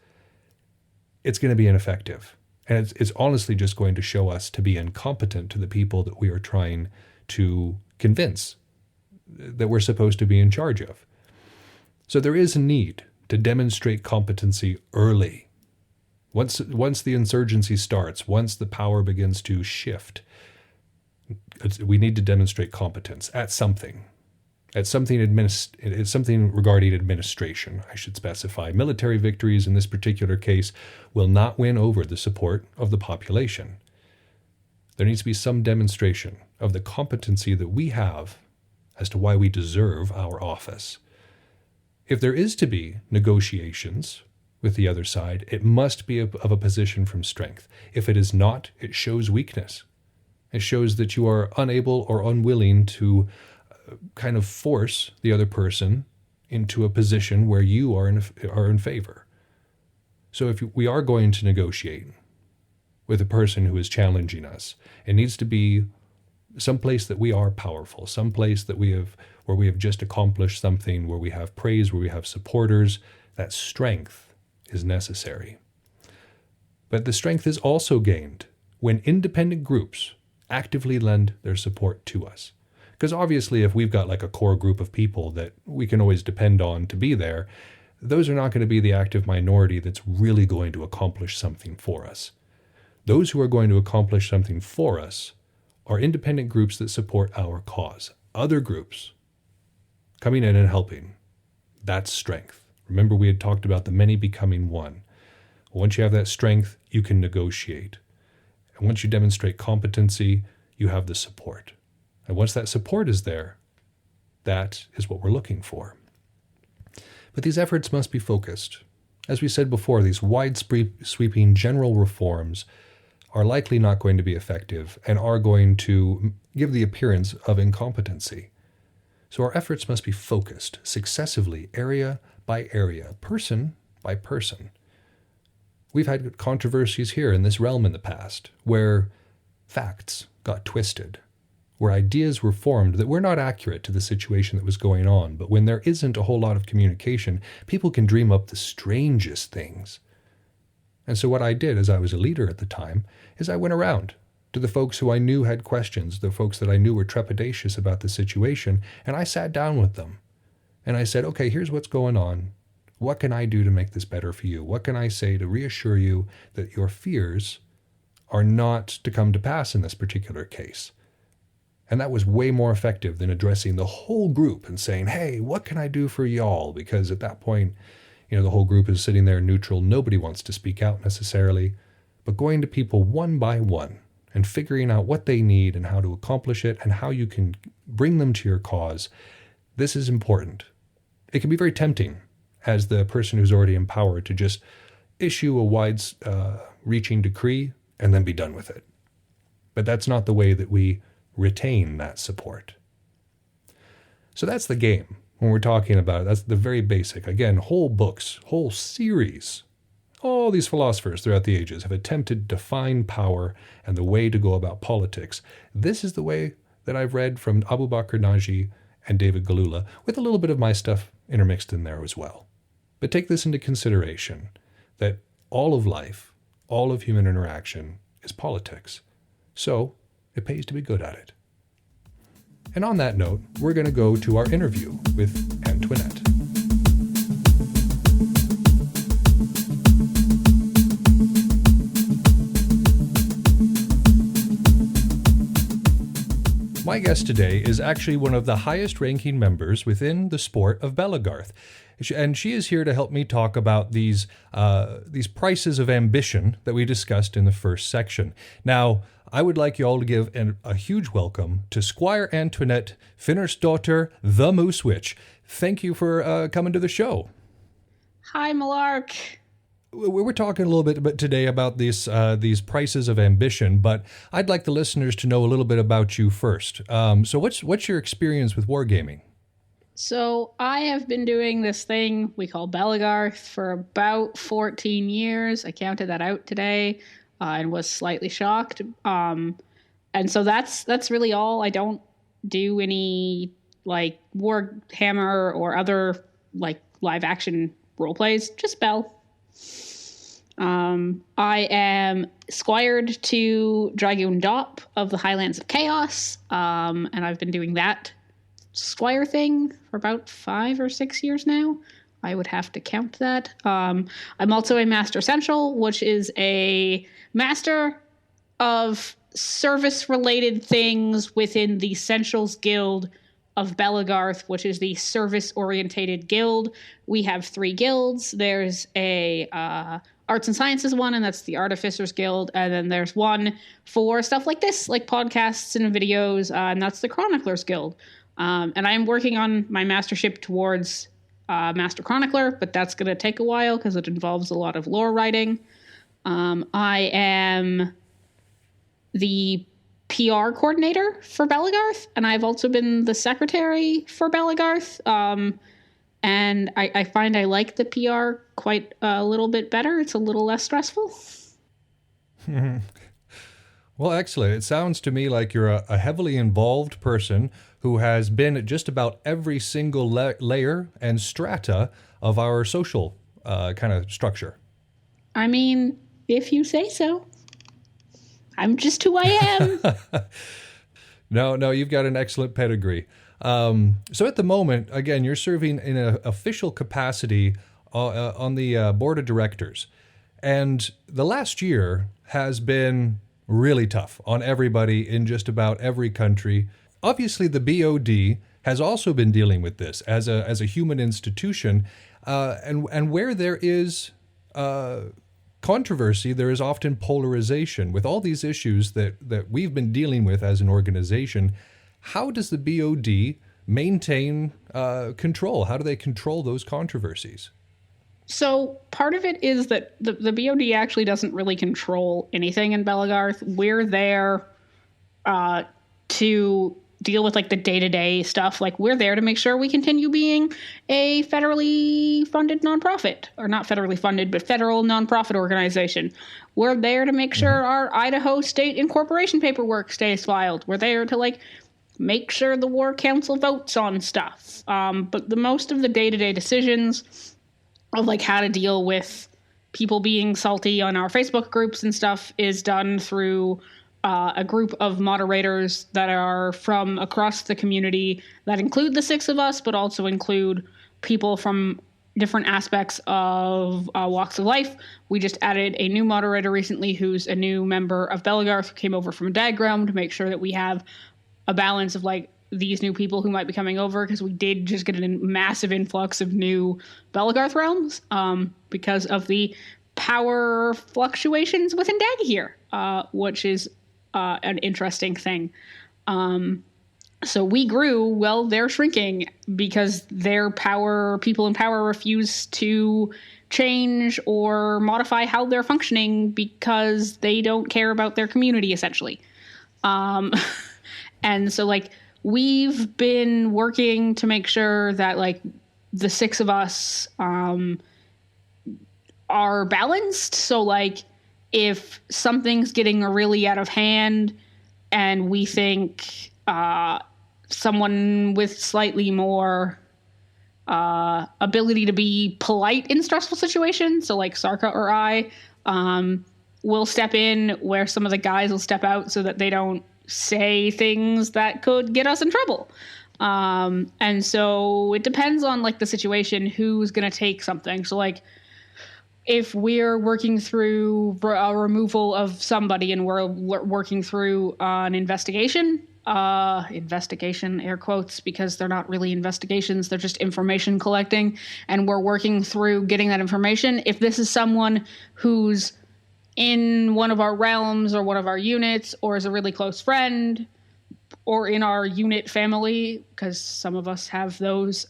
it's going to be ineffective. And it's honestly just going to show us to be incompetent to the people that we are trying to convince that we're supposed to be in charge of. So there is a need to demonstrate competency early. Once the insurgency starts, once the power begins to shift, we need to demonstrate competence at something. It's something regarding administration, I should specify. Military victories in this particular case will not win over the support of the population. There needs to be some demonstration of the competency that we have as to why we deserve our office. If there is to be negotiations with the other side, it must be of a position from strength. If it is not, it shows weakness. It shows that you are unable or unwilling to kind of force the other person into a position where you are in favor. So if we are going to negotiate with a person who is challenging us, it needs to be some place that we are powerful, some place that where we have just accomplished something, where we have praise, where we have supporters. That strength is necessary. But the strength is also gained when independent groups actively lend their support to us. Because obviously, if we've got like a core group of people that we can always depend on to be there, those are not going to be the active minority that's really going to accomplish something for us. Those who are going to accomplish something for us are independent groups that support our cause. Other groups coming in and helping. That's strength. Remember, we had talked about the many becoming one. Once you have that strength, you can negotiate. And once you demonstrate competency, you have the support. And once that support is there, that is what we're looking for. But these efforts must be focused. As we said before, these wide-sweeping general reforms are likely not going to be effective and are going to give the appearance of incompetency. So our efforts must be focused successively, area by area, person by person. We've had controversies here in this realm in the past where facts got twisted, where ideas were formed that were not accurate to the situation that was going on. But when there isn't a whole lot of communication, people can dream up the strangest things. And so what I did, as I was a leader at the time, is I went around to the folks who I knew had questions, the folks that I knew were trepidatious about the situation, and I sat down with them. And I said, okay, here's what's going on. What can I do to make this better for you? What can I say to reassure you that your fears are not to come to pass in this particular case? And that was way more effective than addressing the whole group and saying, hey, what can I do for y'all? Because at that point, the whole group is sitting there neutral. Nobody wants to speak out necessarily. But going to people one by one and figuring out what they need and how to accomplish it and how you can bring them to your cause, this is important. It can be very tempting as the person who's already empowered to just issue a wide-reaching decree and then be done with it. But that's not the way that we retain that support. So that's the game when we're talking about it. That's the very basic. Again, whole books, whole series. All these philosophers throughout the ages have attempted to define power and the way to go about politics. This is the way that I've read from Abu Bakr Naji and David Galula, with a little bit of my stuff intermixed in there as well. But take this into consideration, that all of life, all of human interaction is politics. So it pays to be good at it. And on that note, we're going to go to our interview with Antoinette. My guest today is actually one of the highest-ranking members within the sport of Belagarth. And she is here to help me talk about these prices of ambition that we discussed in the first section. Now, I would like you all to give a huge welcome to Squire Antoinette Finnersdottir, the Moose Witch. Thank you for coming to the show. Hi, Malark. We're talking a little bit today about these prices of ambition, but I'd like the listeners to know a little bit about you first. So what's your experience with wargaming? So I have been doing this thing we call Belagarth for about 14 years. I counted that out today and was slightly shocked. And so that's really all. I don't do any like Warhammer or other like live action role plays, just Bell. I am squired to Dragoon Dop of the Highlands of Chaos, and I've been doing that Squire thing for about 5 or 6 years now. I would have to count that. I'm also a Master Essential, which is a master of service-related things within the Essentials Guild of Belagarth, which is the service-orientated guild. We have 3 guilds. There's a Arts and Sciences one, and that's the Artificers Guild. And then there's one for stuff like this, like podcasts and videos, and that's the Chroniclers Guild. And I'm working on my mastership towards Master Chronicler, but that's going to take a while because it involves a lot of lore writing. I am the PR coordinator for Belagarth, and I've also been the secretary for Belagarth. And I find I like the PR quite a little bit better. It's a little less stressful. Well, excellent. It sounds to me like you're a heavily involved person who has been at just about every single layer and strata of our social kind of structure. I mean, if you say so. I'm just who I am. No, you've got an excellent pedigree. So at the moment, again, you're serving in an official capacity on the board of directors. And the last year has been really tough on everybody in just about every country. Obviously, the BOD has also been dealing with this as a human institution. And where there is controversy, there is often polarization. With all these issues that we've been dealing with as an organization, how does the BOD maintain control? How do they control those controversies? So part of it is that the BOD actually doesn't really control anything in Belagarth. We're there to deal with like the day-to-day stuff. Like we're there to make sure we continue being a federally funded nonprofit, or not federally funded, but federal nonprofit organization. We're there to make sure our Idaho state incorporation paperwork stays filed. We're there to like make sure the War Council votes on stuff. But the most of the day-to-day decisions of like how to deal with people being salty on our Facebook groups and stuff is done through a group of moderators that are from across the community that include the 6 of us, but also include people from different aspects of walks of life. We just added a new moderator recently who's a new member of Belagarth, who came over from Diagram to make sure that we have a balance of like these new people who might be coming over, because we did just get a massive influx of new Belagarth realms because of the power fluctuations within Dagahir, which is an interesting thing. So we grew, well, they're shrinking because their people in power refuse to change or modify how they're functioning because they don't care about their community, essentially. And so, like, we've been working to make sure that, like, the 6 of us are balanced. So, like, if something's getting really out of hand and we think someone with slightly more ability to be polite in stressful situations, so like Sarka or I, will step in where some of the guys will step out so that they don't say things that could get us in trouble. And so it depends on like the situation, who's going to take something. So like, if we're working through a removal of somebody and we're working through an investigation, air quotes, because they're not really investigations, they're just information collecting, and we're working through getting that information. If this is someone who's in one of our realms or one of our units, or is a really close friend, or in our unit family, because some of us have those,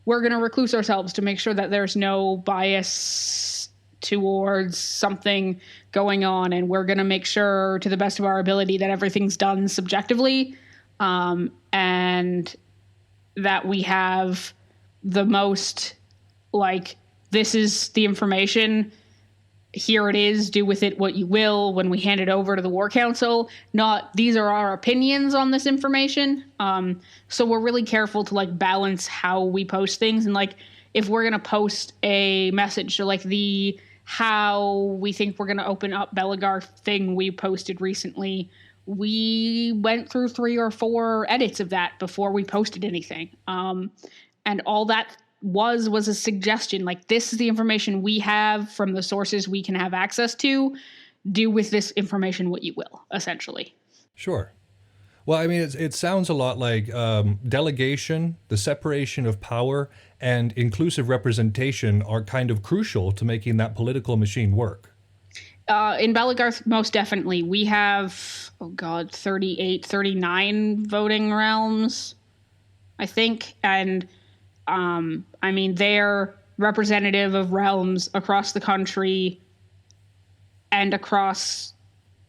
we're going to recluse ourselves to make sure that there's no bias towards something going on. And we're going to make sure to the best of our ability that everything's done subjectively, and that we have the most, like, this is the information, here it is, do with it what you will when we hand it over to the War Council, not these are our opinions on this information. So we're really careful to like balance how we post things. And like, if we're going to post a message, so like how we think we're going to open up Belagarth thing we posted recently we went through 3 or 4 edits of that before we posted anything. And all that was a suggestion. Like, this is the information we have from the sources we can have access to. Do with this information what you will, essentially. Sure. Well, I mean, it sounds a lot like delegation, the separation of power, and inclusive representation are kind of crucial to making that political machine work. In Belagarth, most definitely. We have, 38, 39 voting realms, I think. And, I mean, they're representative of realms across the country and across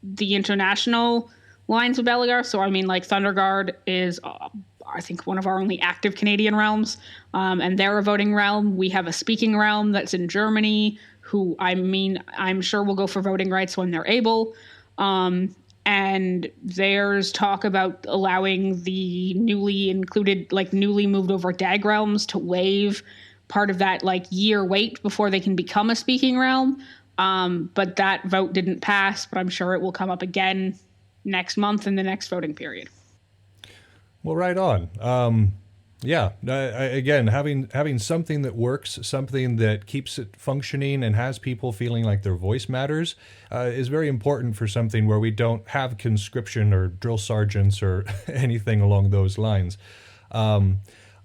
the international lines of Belagarth. So, I mean, like, Thunderguard is, I think, one of our only active Canadian realms. And they're a voting realm. We have a speaking realm that's in Germany, who, I mean, I'm sure will go for voting rights when they're able. And there's talk about allowing the newly moved over DAG realms to waive part of that, like, year wait before they can become a speaking realm. But that vote didn't pass, but I'm sure it will come up again next month in the next voting period. Well, right on. Again, having something that works, something that keeps it functioning and has people feeling like their voice matters is very important for something where we don't have conscription or drill sergeants or anything along those lines.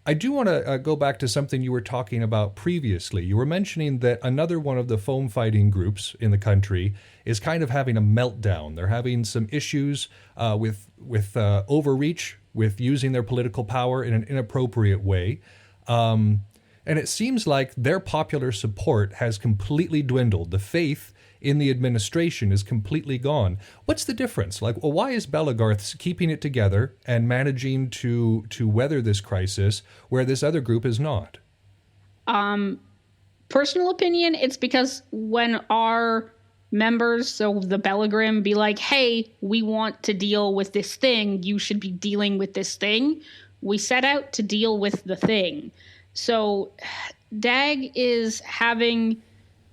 I do want to go back to something you were talking about previously. You were mentioning that another one of the foam fighting groups in the country is kind of having a meltdown. They're having some issues with overreach, with using their political power in an inappropriate way. And it seems like their popular support has completely dwindled. The faith in the administration is completely gone. What's the difference? Like, well, why is Belagarth keeping it together and managing to weather this crisis where this other group is not? Personal opinion, it's because when our members, so the Belagrim, be like, hey, we want to deal with this thing, you should be dealing with this thing, we set out to deal with the thing. So DAG is having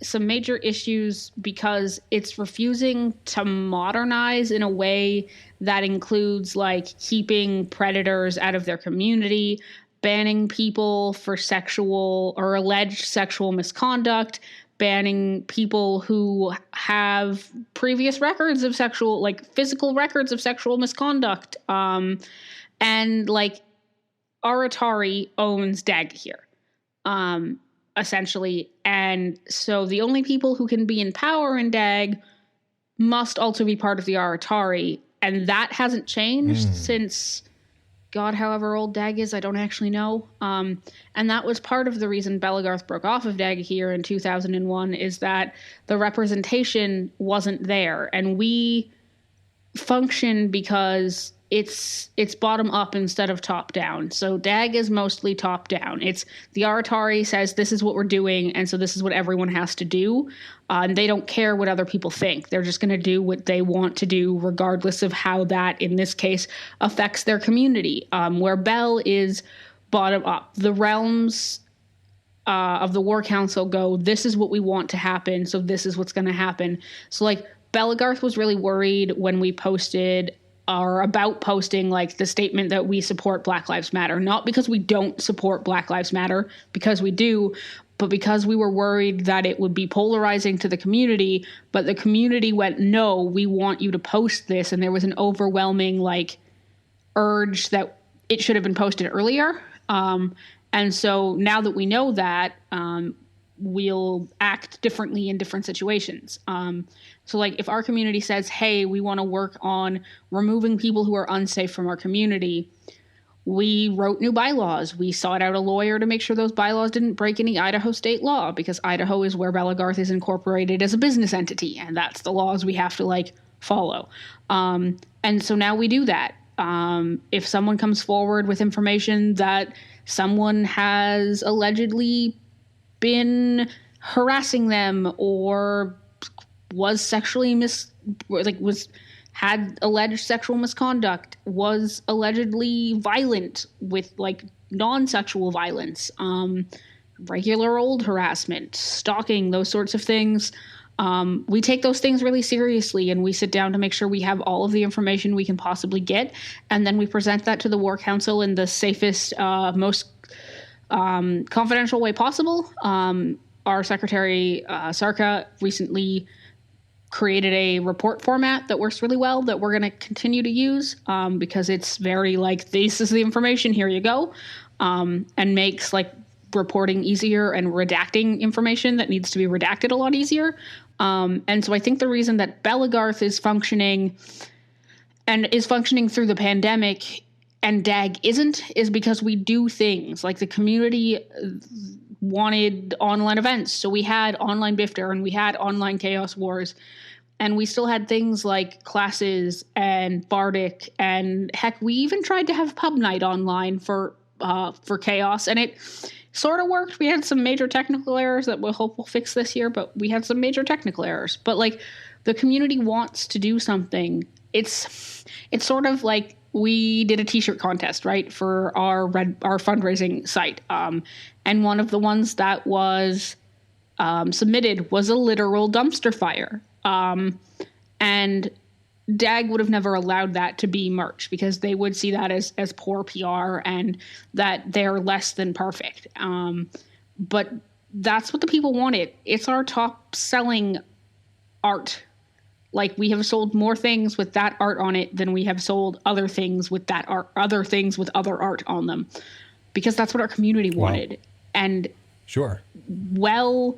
some major issues because it's refusing to modernize in a way that includes, like, keeping predators out of their community, banning people for sexual or alleged sexual misconduct, banning people who have previous records of sexual, like, physical records of sexual misconduct. And, like, Aratari owns DAG here. Essentially. And so the only people who can be in power in DAG must also be part of the Aratari. And that hasn't changed since, God, however old DAG is, I don't actually know. And that was part of the reason Belagarth broke off of DAG here in 2001, is that the representation wasn't there. And we function because it's bottom up instead of top down. So DAG is mostly top down. It's the Aratari says this is what we're doing, and so this is what everyone has to do. And they don't care what other people think. They're just going to do what they want to do, regardless of how that, in this case, affects their community. Where Bell is bottom up. The realms of the War Council go, this is what we want to happen, so this is what's going to happen. So, like, Belagarth was really worried when we posted are about posting, like, the statement that we support Black Lives Matter, not because we don't support Black Lives Matter, because we do, but because we were worried that it would be polarizing to the community. But the community went, no, we want you to post this. And there was an overwhelming, like, urge that it should have been posted earlier. And so now that we know that, we'll act differently in different situations. So, like, if our community says, hey, we want to work on removing people who are unsafe from our community, we wrote new bylaws. We sought out a lawyer to make sure those bylaws didn't break any Idaho state law, because Idaho is where Belagarth is incorporated as a business entity, and that's the laws we have to, like, follow. And so now we do that. If someone comes forward with information that someone has allegedly been harassing them or was sexually had alleged sexual misconduct, was allegedly violent with, like, non-sexual violence, regular old harassment, stalking, those sorts of things, We take those things really seriously, and we sit down to make sure we have all of the information we can possibly get, and then we present that to the War Council in the safest, most confidential way possible. Our Secretary Sarka recently created a report format that works really well that we're going to continue to use because it's very like, this is the information, here you go, and makes like reporting easier and redacting information that needs to be redacted a lot easier. And so I think the reason that Belagarth is functioning and is functioning through the pandemic and DAG isn't is because we do things like the community wanted online events. So we had online Bifter and we had online Chaos Wars, and we still had things like classes and Bardic, and heck, we even tried to have pub night online for Chaos, and it sort of worked. We had some major technical errors that we'll hope we'll fix this year, but we had some major technical errors. But like, the community wants to do something. It's sort of like we did a t-shirt contest, right, for our fundraising site. And one of the ones that was submitted was a literal dumpster fire. And DAG would have never allowed that to be merch because they would see that as poor PR and that they're less than perfect. But that's what the people wanted. It's our top selling art. Like, we have sold more things with that art on it than we have sold other things with that art, other things with other art on them, because that's what our community wanted. Wow. And sure, well,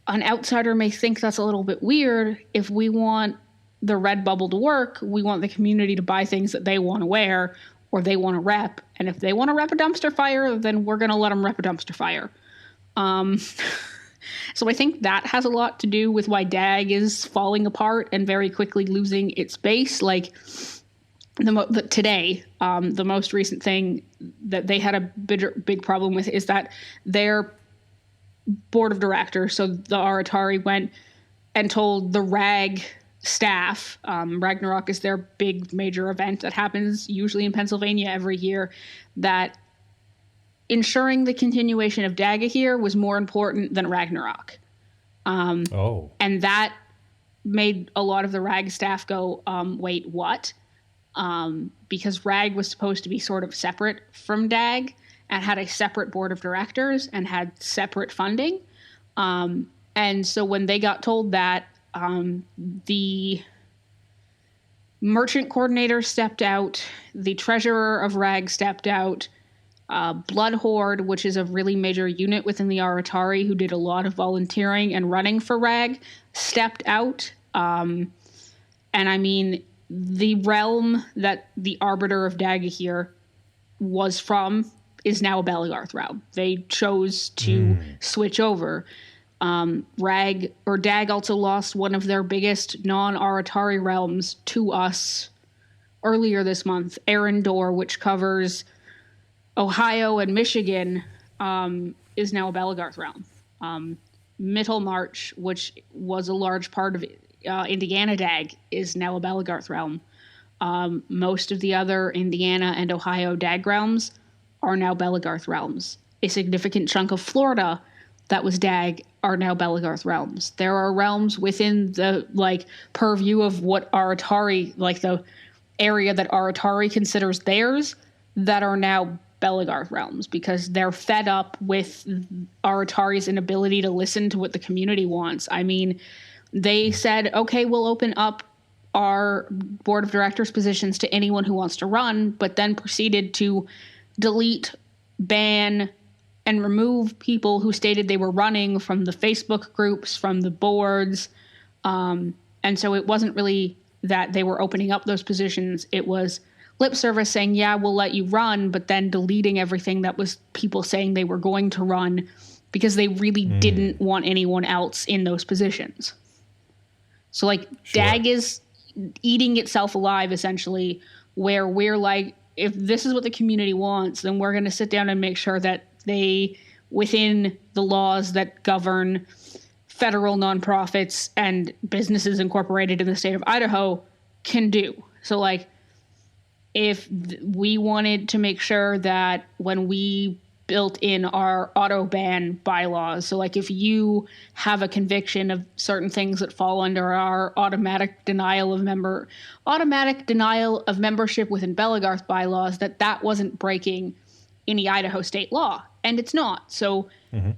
an outsider may think that's a little bit weird. If we want the red bubble to work, we want the community to buy things that they want to wear or they want to rep. And if they want to rep a dumpster fire, then we're going to let them rep a dumpster fire. So I think that has a lot to do with why DAG is falling apart and very quickly losing its base. Like today, the most recent thing that they had a big problem with is that their board of directors, so the Aratari, went and told the RAG staff, Ragnarok is their big major event that happens usually in Pennsylvania every year, that ensuring the continuation of Daga here was more important than Ragnarok. And that made a lot of the RAG staff go, wait, what? Because RAG was supposed to be sort of separate from DAG and had a separate board of directors and had separate funding. And so when they got told that, the merchant coordinator stepped out, the treasurer of RAG stepped out, Blood Horde, which is a really major unit within the Aratari who did a lot of volunteering and running for RAG, stepped out. And I mean, the realm that the Arbiter of Dagahir was from is now a Belagarth realm. They chose to switch over. RAG or DAG also lost one of their biggest non-Aratari realms to us earlier this month. Arendor, which covers Ohio and Michigan, is now a Belagarth realm. Middlemarch, which was a large part of Indiana DAG, is now a Belagarth realm. Most of the other Indiana and Ohio DAG realms are now Belagarth realms. A significant chunk of Florida that was DAG are now Belagarth realms. There are realms within the purview of what Aratari, like the area that Aratari considers theirs, that are now Belagarth realms because they're fed up with Aratari's inability to listen to what the community wants. I mean, they said, okay, we'll open up our board of directors positions to anyone who wants to run, but then proceeded to delete, ban, and remove people who stated they were running from the Facebook groups, from the boards. And so it wasn't really that they were opening up those positions. It was lip service saying, yeah, we'll let you run, but then deleting everything that was people saying they were going to run because they really didn't want anyone else in those positions. So DAG is eating itself alive, essentially, where we're like, if this is what the community wants, then we're going to sit down and make sure that they, within the laws that govern federal nonprofits and businesses incorporated in the state of Idaho, can do. So if we wanted to make sure that when we built in our auto ban bylaws. So like if you have a conviction of certain things that fall under our automatic denial of membership within Belagarth bylaws, that wasn't breaking any Idaho state law. And it's not. So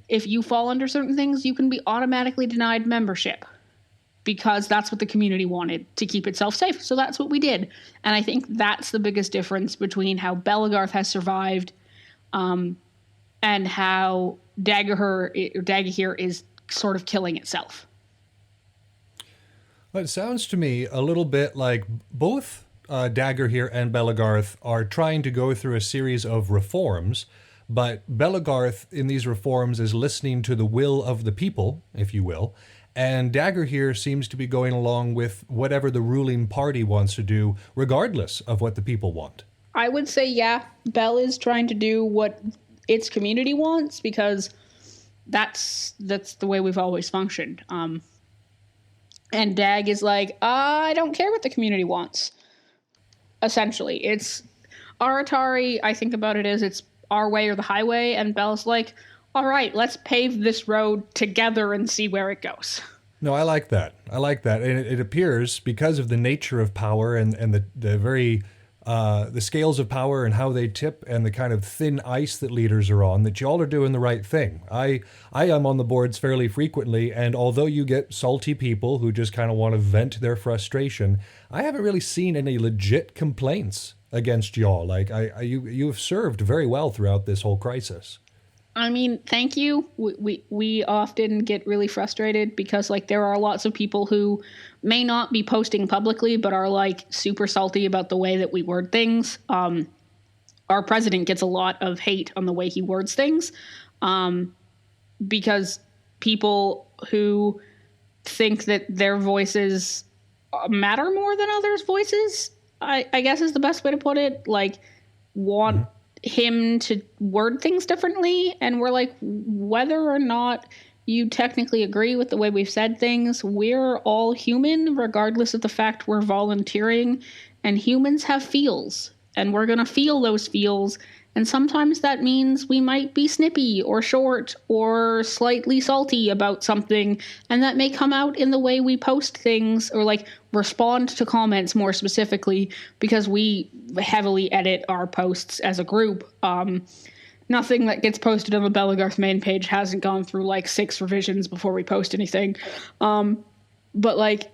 if you fall under certain things, you can be automatically denied membership because that's what the community wanted, to keep itself safe. So that's what we did. And I think that's the biggest difference between how Belagarth has survived and how Daggahir is sort of killing itself. Well, it sounds to me a little bit like both Daggahir and Belagarth are trying to go through a series of reforms, but Belagarth in these reforms is listening to the will of the people, if you will, and Daggahir seems to be going along with whatever the ruling party wants to do, regardless of what the people want. I would say, yeah, Bell is trying to do what its community wants because that's the way we've always functioned. And Dag is like, I don't care what the community wants. Essentially, it's our Atari. I think about it as it's our way or the highway, and Bell's like, all right, let's pave this road together and see where it goes. No, I like that. And it appears because of the nature of power and the very the scales of power and how they tip and the kind of thin ice that leaders are on, that y'all are doing the right thing. I am on the boards fairly frequently, and although you get salty people who just kind of want to vent their frustration, I haven't really seen any legit complaints against y'all. Like you have served very well throughout this whole crisis. I mean, thank you. We often get really frustrated because like there are lots of people who may not be posting publicly, but are like super salty about the way that we word things. Our president gets a lot of hate on the way he words things because people who think that their voices matter more than others' voices, I guess is the best way to put it, like want him to word things differently. And we're like, whether or not you technically agree with the way we've said things, we're all human, regardless of the fact we're volunteering, and humans have feels, and we're going to feel those feels. And sometimes that means we might be snippy or short or slightly salty about something. And that may come out in the way we post things or like respond to comments more specifically, because we heavily edit our posts as a group. Nothing that gets posted on the Belagarth main page hasn't gone through like 6 revisions before we post anything. But like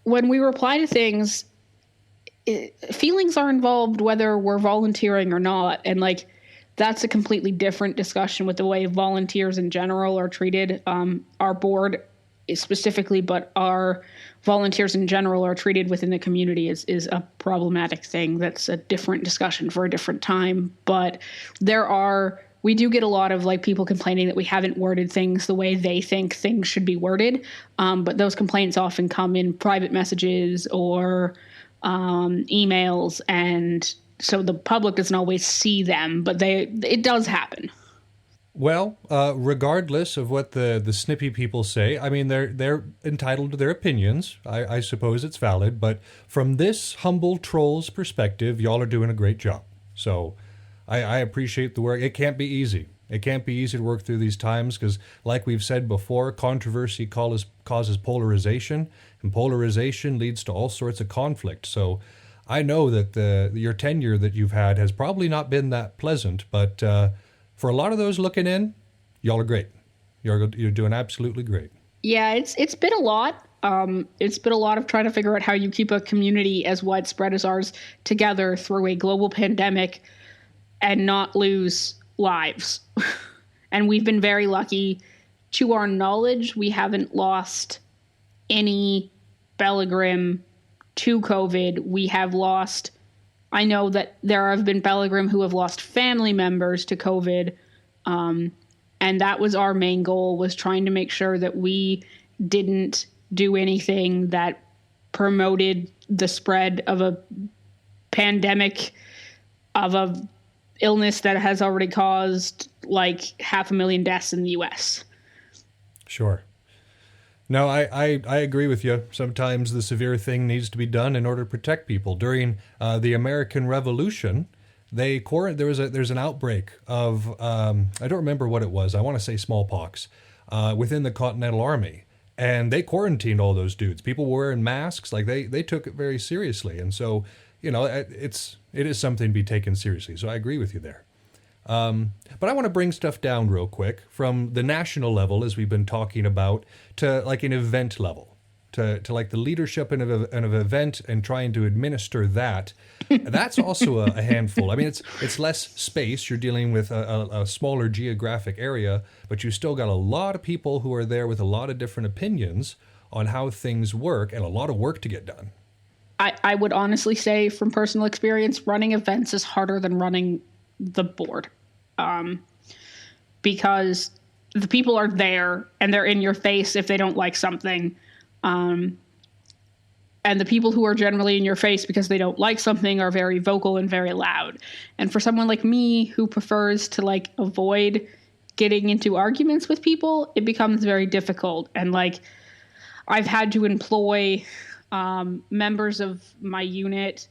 when we reply to things, feelings are involved whether we're volunteering or not, and like that's a completely different discussion with the way volunteers in general are treated. Our board specifically, but our volunteers in general are treated within the community is a problematic thing. That's a different discussion for a different time. But we do get a lot of like people complaining that we haven't worded things the way they think things should be worded. But those complaints often come in private messages or emails, and so the public doesn't always see them, but it does happen. Well, regardless of what the snippy people say, I mean, they're entitled to their opinions. I suppose it's valid, but from this humble troll's perspective, y'all are doing a great job. So I appreciate the work. It can't be easy. It can't be easy to work through these times because, like we've said before, controversy causes polarization, and polarization leads to all sorts of conflict. So I know that your tenure that you've had has probably not been that pleasant, but for a lot of those looking in, y'all are great. You're doing absolutely great. Yeah, it's been a lot. It's been a lot of trying to figure out how you keep a community as widespread as ours together through a global pandemic and not lose lives. And we've been very lucky. To our knowledge, we haven't lost any Bellegrim to COVID. We have lost, I know that there have been Bellegrim who have lost family members to COVID. And that was our main goal, was trying to make sure that we didn't do anything that promoted the spread of a pandemic, of a illness that has already caused like 500,000 deaths in the U.S. Sure. No, I agree with you. Sometimes the severe thing needs to be done in order to protect people. During the American Revolution, There's an outbreak of I don't remember what it was. I want to say smallpox within the Continental Army, and they quarantined all those dudes. People were wearing masks. Like they took it very seriously, and so it is something to be taken seriously. So I agree with you there. But I want to bring stuff down real quick from the national level, as we've been talking about, to like an event level, to like the leadership in an event and trying to administer that. That's also a handful. I mean, it's less space. You're dealing with a smaller geographic area, but you still got a lot of people who are there with a lot of different opinions on how things work and a lot of work to get done. I would honestly say from personal experience, running events is harder than running the board. Because the people are there and they're in your face if they don't like something. And the people who are generally in your face because they don't like something are very vocal and very loud. And for someone like me who prefers to like avoid getting into arguments with people, it becomes very difficult. And like, I've had to employ members of my unit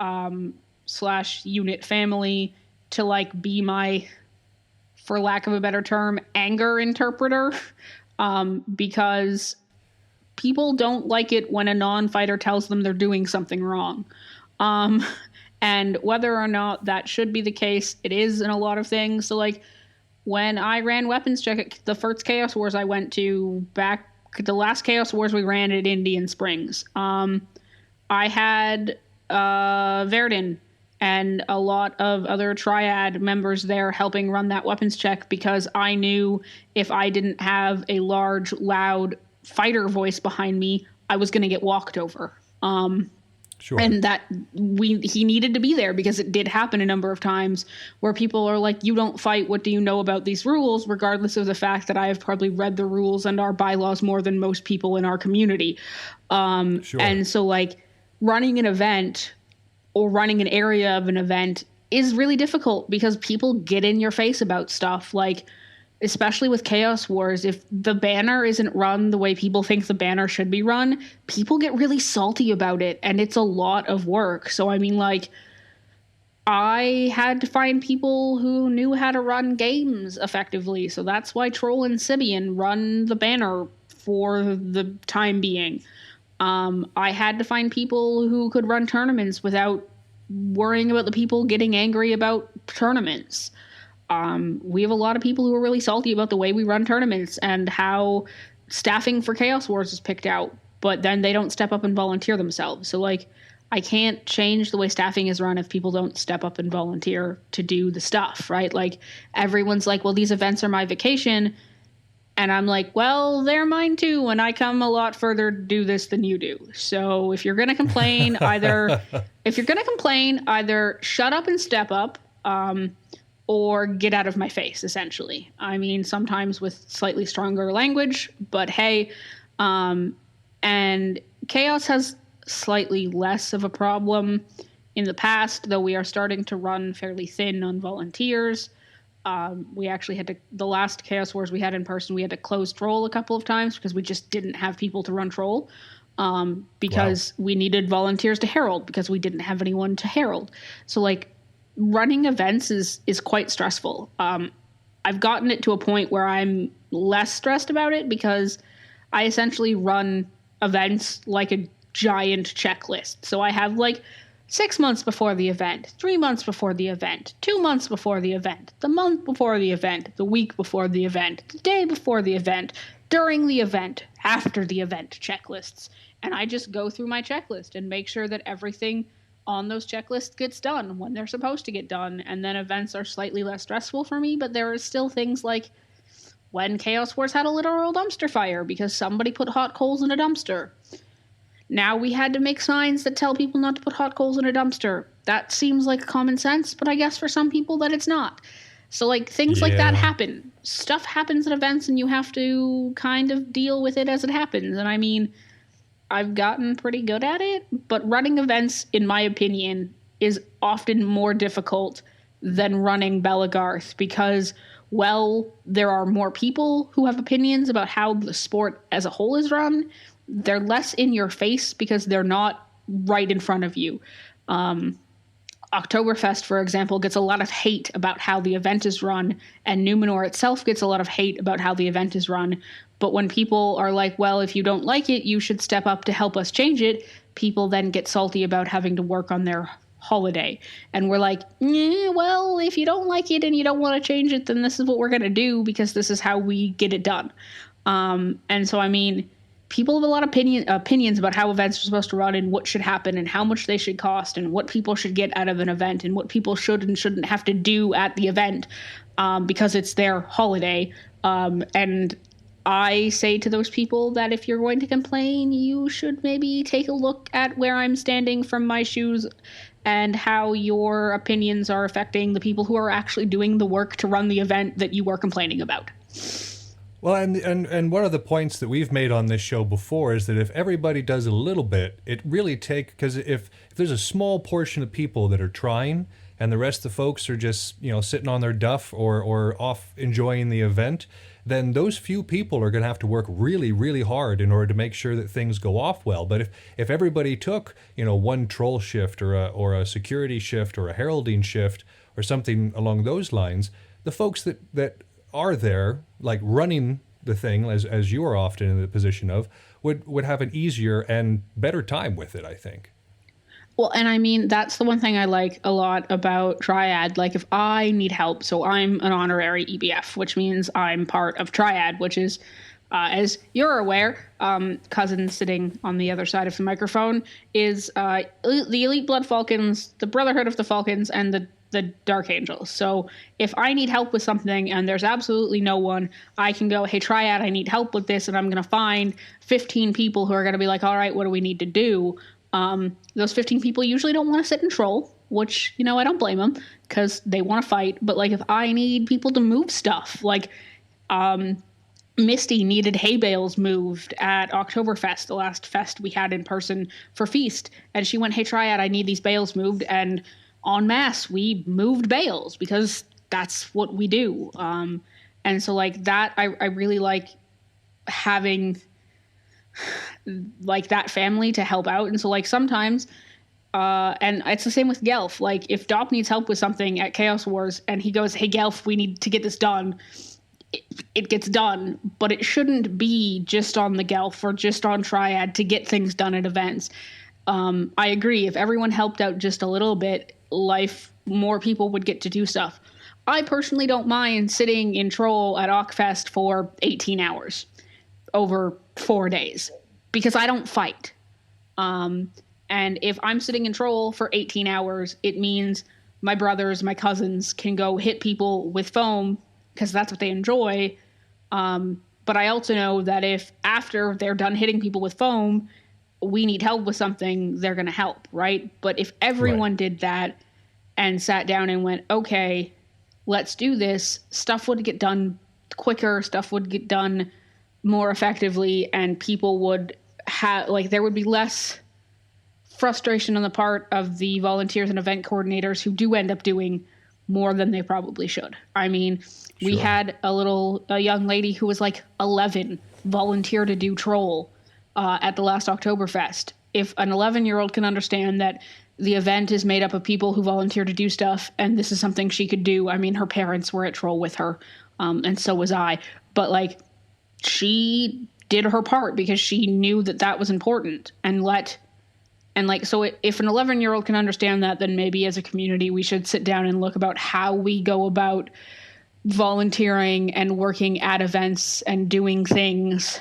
/ unit family to like be my, for lack of a better term, anger interpreter, because people don't like it when a non-fighter tells them they're doing something wrong. And whether or not that should be the case, it is in a lot of things. So like when I ran weapons check at the first Chaos Wars I went to, back the last Chaos Wars we ran at Indian Springs, I had Verdun and a lot of other Triad members there helping run that weapons check, because I knew if I didn't have a large, loud fighter voice behind me, I was going to get walked over. Sure. And that he needed to be there, because it did happen a number of times where people are like, you don't fight, what do you know about these rules? Regardless of the fact that I have probably read the rules and our bylaws more than most people in our community. Sure. And so like running an event or running an area of an event is really difficult because people get in your face about stuff. Like, especially with Chaos Wars, if the banner isn't run the way people think the banner should be run, people get really salty about it, and it's a lot of work. So, I mean, like, I had to find people who knew how to run games effectively, so that's why Troll and Sibian run the banner for the time being. I had to find people who could run tournaments without worrying about the people getting angry about tournaments. We have a lot of people who are really salty about the way we run tournaments and how staffing for Chaos Wars is picked out, but then they don't step up and volunteer themselves. So, like, I can't change the way staffing is run if people don't step up and volunteer to do the stuff, right? Like, everyone's like, well, these events are my vacation. And I'm like, well, they're mine too. And I come a lot further to do this than you do. So if you're going to complain, either shut up and step up, or get out of my face, essentially. I mean, sometimes with slightly stronger language, but hey, and Chaos has slightly less of a problem in the past, though we are starting to run fairly thin on volunteers. We actually had to, the last Chaos Wars we had in person, we had to close Troll a couple of times because we just didn't have people to run Troll, because we needed volunteers to herald because we didn't have anyone to herald. So, like, running events is quite stressful. I've gotten it to a point where I'm less stressed about it because I essentially run events like a giant checklist. So I have like 6 months before the event, 3 months before the event, 2 months before the event, the month before the event, the week before the event, the day before the event, during the event, after the event checklists. And I just go through my checklist and make sure that everything on those checklists gets done when they're supposed to get done. And then events are slightly less stressful for me, but there are still things like when Chaos Wars had a literal dumpster fire because somebody put hot coals in a dumpster. Now we had to make signs that tell people not to put hot coals in a dumpster. That seems like common sense, but I guess for some people that it's not. So, like, things like that happen. Stuff happens at events and you have to kind of deal with it as it happens. And I mean, I've gotten pretty good at it, but running events, in my opinion, is often more difficult than running Belagarth because, well, there are more people who have opinions about how the sport as a whole is run. They're less in your face because they're not right in front of you. Oktoberfest, for example, gets a lot of hate about how the event is run, and Numenor itself gets a lot of hate about how the event is run. But when people are like, well, if you don't like it, you should step up to help us change it, people then get salty about having to work on their holiday. And we're like, well, if you don't like it and you don't want to change it, then this is what we're going to do because this is how we get it done. And so, I mean, people have a lot of opinions about how events are supposed to run and what should happen and how much they should cost and what people should get out of an event and what people should and shouldn't have to do at the event because it's their holiday. And I say to those people that if you're going to complain, you should maybe take a look at where I'm standing from my shoes and how your opinions are affecting the people who are actually doing the work to run the event that you are complaining about. Well, and one of the points that we've made on this show before is that if everybody does a little bit, it really because if there's a small portion of people that are trying and the rest of the folks are just, sitting on their duff or off enjoying the event, then those few people are going to have to work really, really hard in order to make sure that things go off well. But if everybody took, one troll shift or a security shift or a heralding shift or something along those lines, the folks that are there, like running the thing, as you are often in the position of, would have an easier and better time with it, I think. Well, and I mean, that's the one thing I like a lot about Triad. Like, if I need help, so I'm an honorary EBF, which means I'm part of Triad, which is, as you're aware, cousin sitting on the other side of the microphone, is the Elite Blood Falcons, the Brotherhood of the Falcons, and the Dark Angels. So if I need help with something and there's absolutely no one, I can go, hey, Triad, I need help with this, and I'm going to find 15 people who are going to be like, all right, what do we need to do? Those 15 people usually don't want to sit and troll, which, I don't blame them because they want to fight. But like, if I need people to move stuff, like, Misty needed hay bales moved at Oktoberfest, the last fest we had in person for Feast. And she went, hey, Triad, I need these bales moved. And en masse, we moved bales because that's what we do. And so like that, I really like having like that family to help out. And so like sometimes, and it's the same with Gelf. Like if Dop needs help with something at Chaos Wars and he goes, hey, Gelf, we need to get this done. It gets done, but it shouldn't be just on the Gelf or just on Triad to get things done at events. I agree. If everyone helped out just a little bit, more people would get to do stuff. I personally don't mind sitting in Troll at Okfest for 18 hours over 4 days because I don't fight. And if I'm sitting in Troll for 18 hours, it means my brothers, my cousins can go hit people with foam because that's what they enjoy. But I also know that if after they're done hitting people with foam, we need help with something, they're going to help, right? But if everyone did that and sat down and went, okay, let's do this, stuff would get done quicker, stuff would get done more effectively, and people would have, like, there would be less frustration on the part of the volunteers and event coordinators who do end up doing more than they probably should. I mean, we had a young lady who was like 11 volunteer to do Troll at the last Oktoberfest. If an 11-year-old can understand that the event is made up of people who volunteer to do stuff, and this is something she could do. I mean, her parents were at Troll with her, and so was I. But, like, she did her part because she knew that that was important. So if an 11-year-old can understand that, then maybe as a community we should sit down and look about how we go about volunteering and working at events and doing things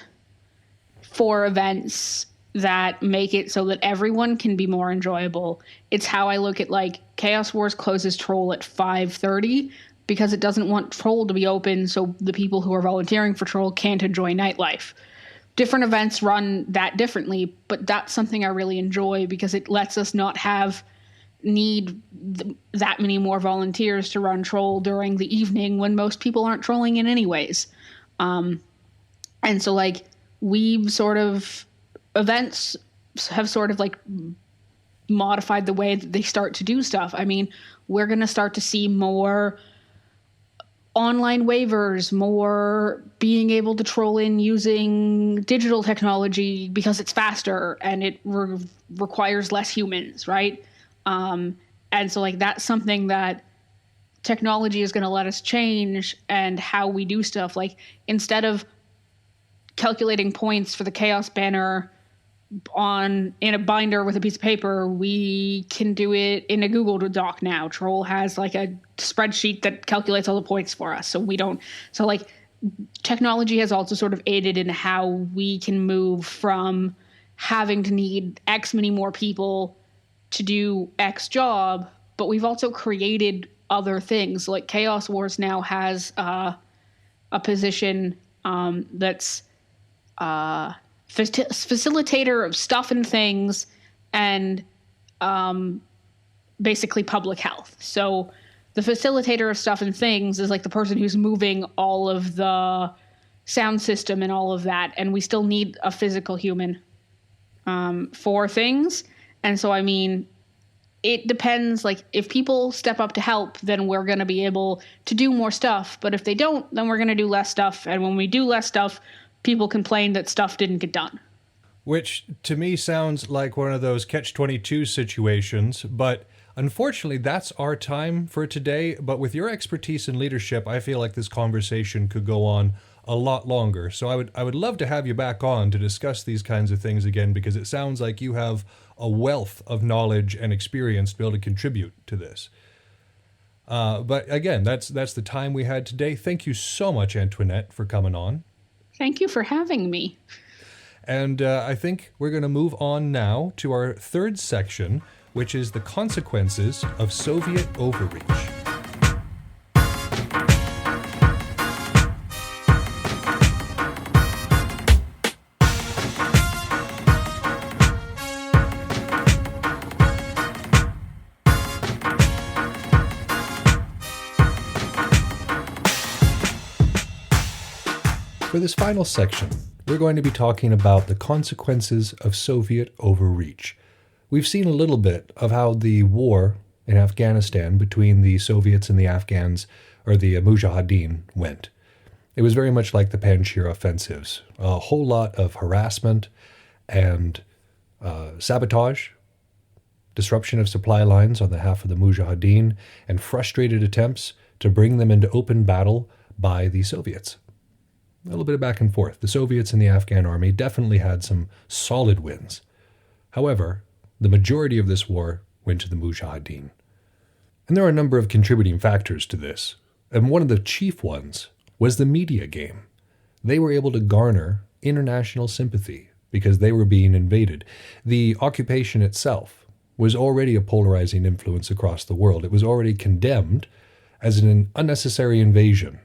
for events that make it so that everyone can be more enjoyable. It's how I look at, like, Chaos Wars closes Troll at 5:30 because it doesn't want Troll to be open so the people who are volunteering for Troll can't enjoy nightlife. Different events run that differently, but that's something I really enjoy because it lets us not need that many more volunteers to run Troll during the evening when most people aren't trolling in anyways. And so, like, events have sort of, like, modified the way that they start to do stuff. I mean, we're going to start to see more online waivers, more being able to troll in using digital technology because it's faster and it requires less humans, right? And so, like, that's something that technology is going to let us change, and how we do stuff. Like, instead of calculating points for the chaos banner in a binder with a piece of paper, we can do it in a Google Doc now. Troll has like a spreadsheet that calculates all the points for us. So like technology has also sort of aided in how we can move from having to need X many more people to do X job, but we've also created other things. Like Chaos Wars now has a position that's facilitator of stuff and things, and basically public health. So the facilitator of stuff and things is like the person who's moving all of the sound system and all of that, and we still need a physical human for things. And so, I mean, it depends. Like, if people step up to help, then we're going to be able to do more stuff. But if they don't, then we're going to do less stuff. And when we do less stuff, people complain that stuff didn't get done. Which, to me, sounds like one of those catch-22 situations. But unfortunately, that's our time for today. But with your expertise in leadership, I feel like this conversation could go on a lot longer. So I would love to have you back on to discuss these kinds of things again, because it sounds like you have a wealth of knowledge and experience to be able to contribute to this. But again, that's the time we had today. Thank you so much, Antoinette, for coming on. Thank you for having me. And I think we're going to move on now to our third section, which is the consequences of Soviet overreach. For this final section, we're going to be talking about the consequences of Soviet overreach. We've seen a little bit of how the war in Afghanistan between the Soviets and the Afghans, or the Mujahideen, went. It was very much like the Panjshir offensives. A whole lot of harassment and sabotage, disruption of supply lines on behalf of the Mujahideen, and frustrated attempts to bring them into open battle by the Soviets. A little bit of back and forth. The Soviets and the Afghan army definitely had some solid wins. However, the majority of this war went to the Mujahideen. And there are a number of contributing factors to this. And one of the chief ones was the media game. They were able to garner international sympathy because they were being invaded. The occupation itself was already a polarizing influence across the world. It was already condemned as an unnecessary invasion.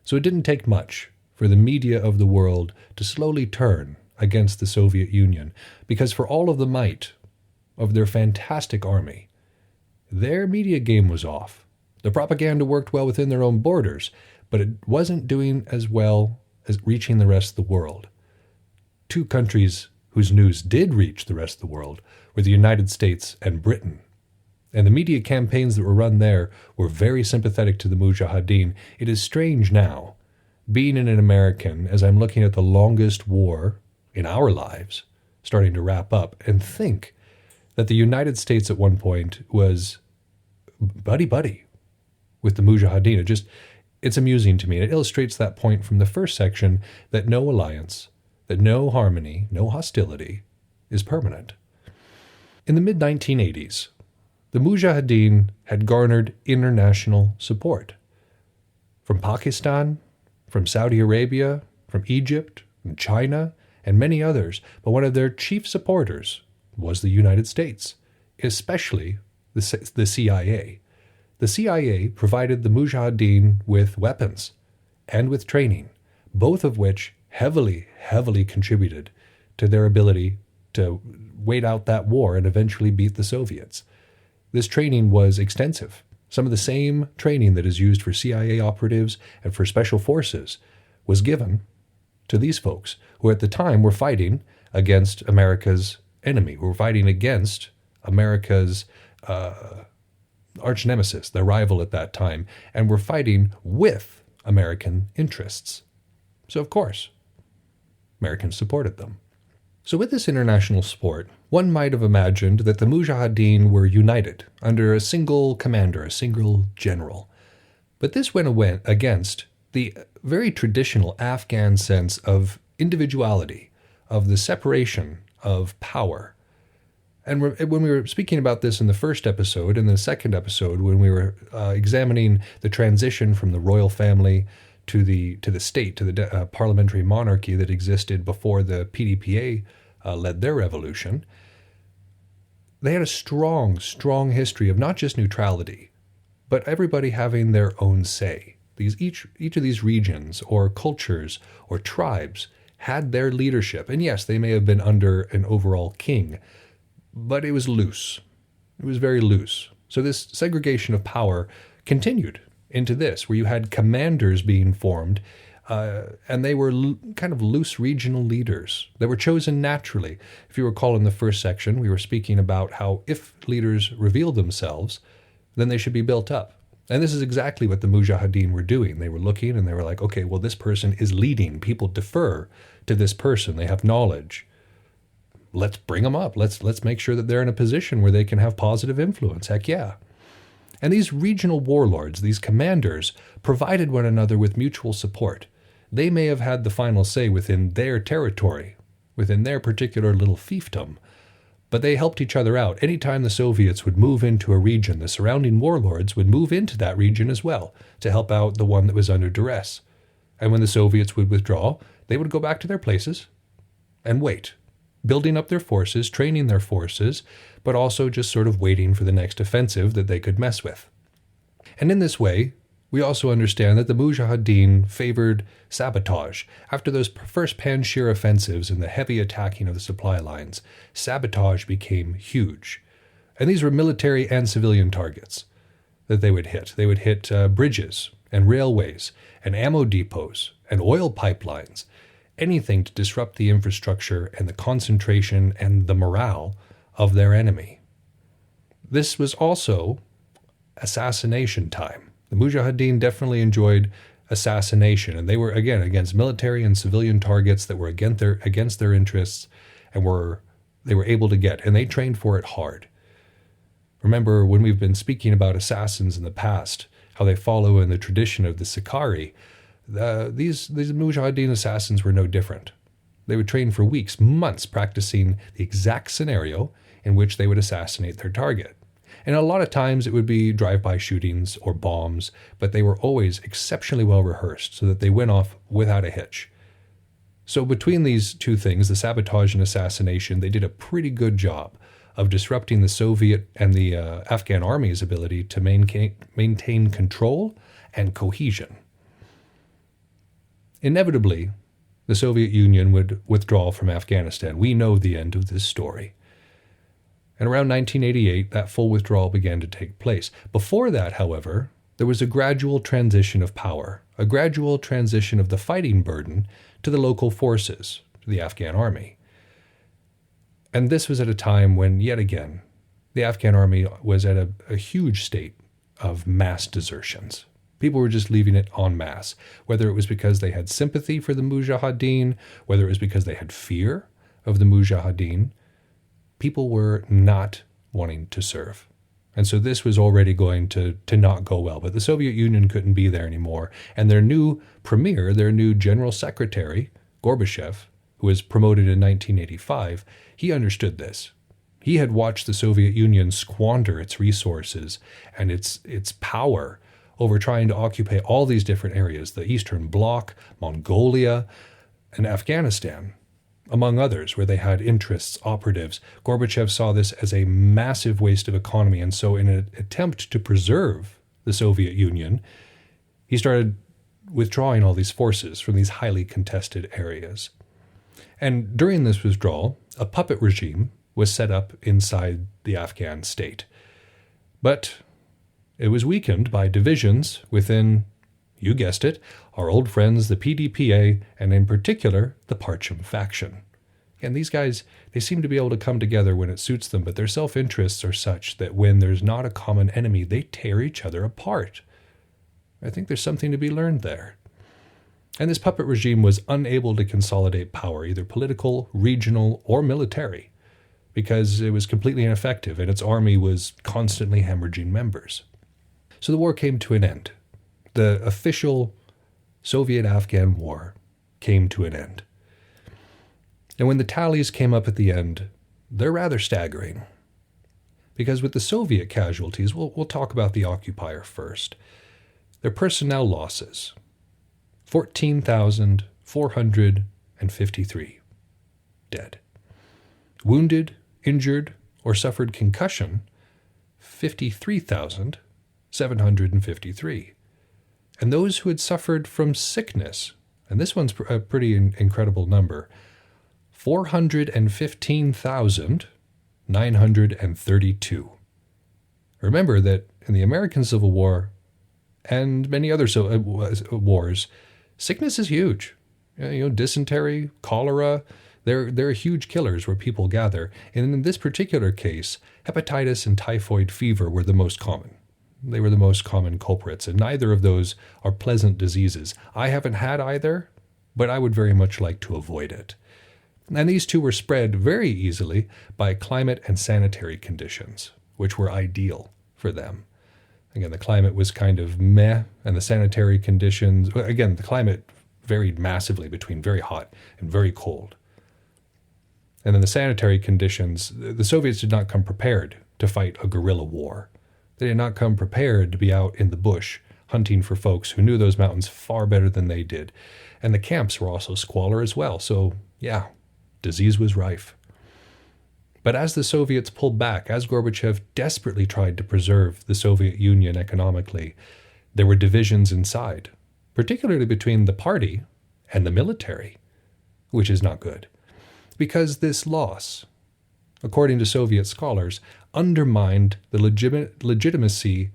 So it didn't take much for the media of the world to slowly turn against the Soviet Union, because for all of the might of their fantastic army, their media game was off. The propaganda worked well within their own borders, but it wasn't doing as well as reaching the rest of the world. Two countries whose news did reach the rest of the world were the United States and Britain. And the media campaigns that were run there were very sympathetic to the Mujahideen. It is strange now, being an American, as I'm looking at the longest war in our lives starting to wrap up, and think that the United States at one point was buddy-buddy with the Mujahideen. It's amusing to me. It illustrates that point from the first section, that no alliance, that no harmony, no hostility is permanent. In the mid-1980s, the Mujahideen had garnered international support from Pakistan, from Saudi Arabia, from Egypt, from China, and many others, but one of their chief supporters was the United States, especially the CIA. The CIA provided the Mujahideen with weapons and with training, both of which heavily contributed to their ability to wait out that war and eventually beat the Soviets. This training was extensive. Some of the same training that is used for CIA operatives and for special forces was given to these folks, who at the time were fighting against America's enemy, who were fighting against America's arch nemesis, their rival at that time, and were fighting with American interests. So, of course, Americans supported them. So with this international support, One might have imagined that the Mujahideen were united under a single commander, a single general. But this went against the very traditional Afghan sense of individuality, of the separation of power. And when we were speaking about this in the first episode, in the second episode, when we were examining the transition from the royal family to the state, to the parliamentary monarchy that existed before the PDPA led their revolution, they had a strong, strong history of not just neutrality, but everybody having their own say. Each of these regions or cultures or tribes had their leadership. And yes, they may have been under an overall king, but it was loose. It was very loose. So this segregation of power continued into this, where you had commanders being formed, and they were kind of loose regional leaders. They were chosen naturally. If you recall in the first section, we were speaking about how if leaders reveal themselves, then they should be built up. And this is exactly what the Mujahideen were doing. They were looking and they were like, okay, well, this person is leading. People defer to this person. They have knowledge. Let's bring them up. Let's make sure that they're in a position where they can have positive influence. Heck yeah. And these regional warlords, these commanders, provided one another with mutual support. They may have had the final say within their territory, within their particular little fiefdom, but they helped each other out. Anytime the Soviets would move into a region, the surrounding warlords would move into that region as well to help out the one that was under duress. And when the Soviets would withdraw, they would go back to their places and wait, building up their forces, training their forces, but also just sort of waiting for the next offensive that they could mess with. And in this way, we also understand that the Mujahideen favored sabotage. After those first Panjshir offensives and the heavy attacking of the supply lines, sabotage became huge. And these were military and civilian targets that they would hit. They would hit bridges and railways and ammo depots and oil pipelines, anything to disrupt the infrastructure and the concentration and the morale of their enemy. This was also assassination time. The Mujahideen definitely enjoyed assassination, and they were, again, against military and civilian targets that were against their interests, and they were able to get, and they trained for it hard. Remember, when we've been speaking about assassins in the past, how they follow in the tradition of the Sicarii, these Mujahideen assassins were no different. They would train for weeks, months, practicing the exact scenario in which they would assassinate their target. And a lot of times it would be drive-by shootings or bombs, but they were always exceptionally well rehearsed so that they went off without a hitch. So between these two things, the sabotage and assassination, they did a pretty good job of disrupting the Soviet and the Afghan army's ability to maintain control and cohesion. Inevitably, the Soviet Union would withdraw from Afghanistan. We know the end of this story. And around 1988, that full withdrawal began to take place. Before that, however, there was a gradual transition of power, a gradual transition of the fighting burden to the local forces, to the Afghan army. And this was at a time when, yet again, the Afghan army was at a huge state of mass desertions. People were just leaving it en masse, whether it was because they had sympathy for the Mujahideen, whether it was because they had fear of the Mujahideen. People were not wanting to serve. And so this was already going to not go well. But the Soviet Union couldn't be there anymore. And their new premier, their new general secretary, Gorbachev, who was promoted in 1985, he understood this. He had watched the Soviet Union squander its resources and its power over trying to occupy all these different areas, the Eastern Bloc, Mongolia, and Afghanistan, among others, where they had interests, operatives. Gorbachev saw this as a massive waste of economy, and so in an attempt to preserve the Soviet Union, he started withdrawing all these forces from these highly contested areas. And during this withdrawal, a puppet regime was set up inside the Afghan state. But it was weakened by divisions within, you guessed it, our old friends, the PDPA, and in particular, the Parcham faction. And these guys, they seem to be able to come together when it suits them, but their self-interests are such that when there's not a common enemy, they tear each other apart. I think there's something to be learned there. And this puppet regime was unable to consolidate power, either political, regional, or military. because it was completely ineffective and its army was constantly hemorrhaging members. So the war came to an end. The official Soviet-Afghan war came to an end. And when the tallies came up at the end, they're rather staggering. Because with the Soviet casualties, we'll talk about the occupier first. Their personnel losses, 14,453 dead. Wounded, injured, or suffered concussion, 53,753. And those who had suffered from sickness, and this one's a pretty incredible number, 415,932. Remember that in the American Civil War and many other wars, sickness is huge. Dysentery, cholera, they're huge killers where people gather. And in this particular case, hepatitis and typhoid fever were the most common. They were the most common culprits, and neither of those are pleasant diseases. I haven't had either, but I would very much like to avoid it. And these two were spread very easily by climate and sanitary conditions, which were ideal for them. Again, the climate was kind of meh, and the sanitary conditions, again, the climate varied massively between very hot and very cold. And then the sanitary conditions, the Soviets did not come prepared to fight a guerrilla war. They did not come prepared to be out in the bush hunting for folks who knew those mountains far better than they did. And the camps were also squalor as well, so yeah, disease was rife. But as the Soviets pulled back, as Gorbachev desperately tried to preserve the Soviet Union economically, there were divisions inside, particularly between the party and the military, which is not good. Because this loss, according to Soviet scholars, undermined the legitimacy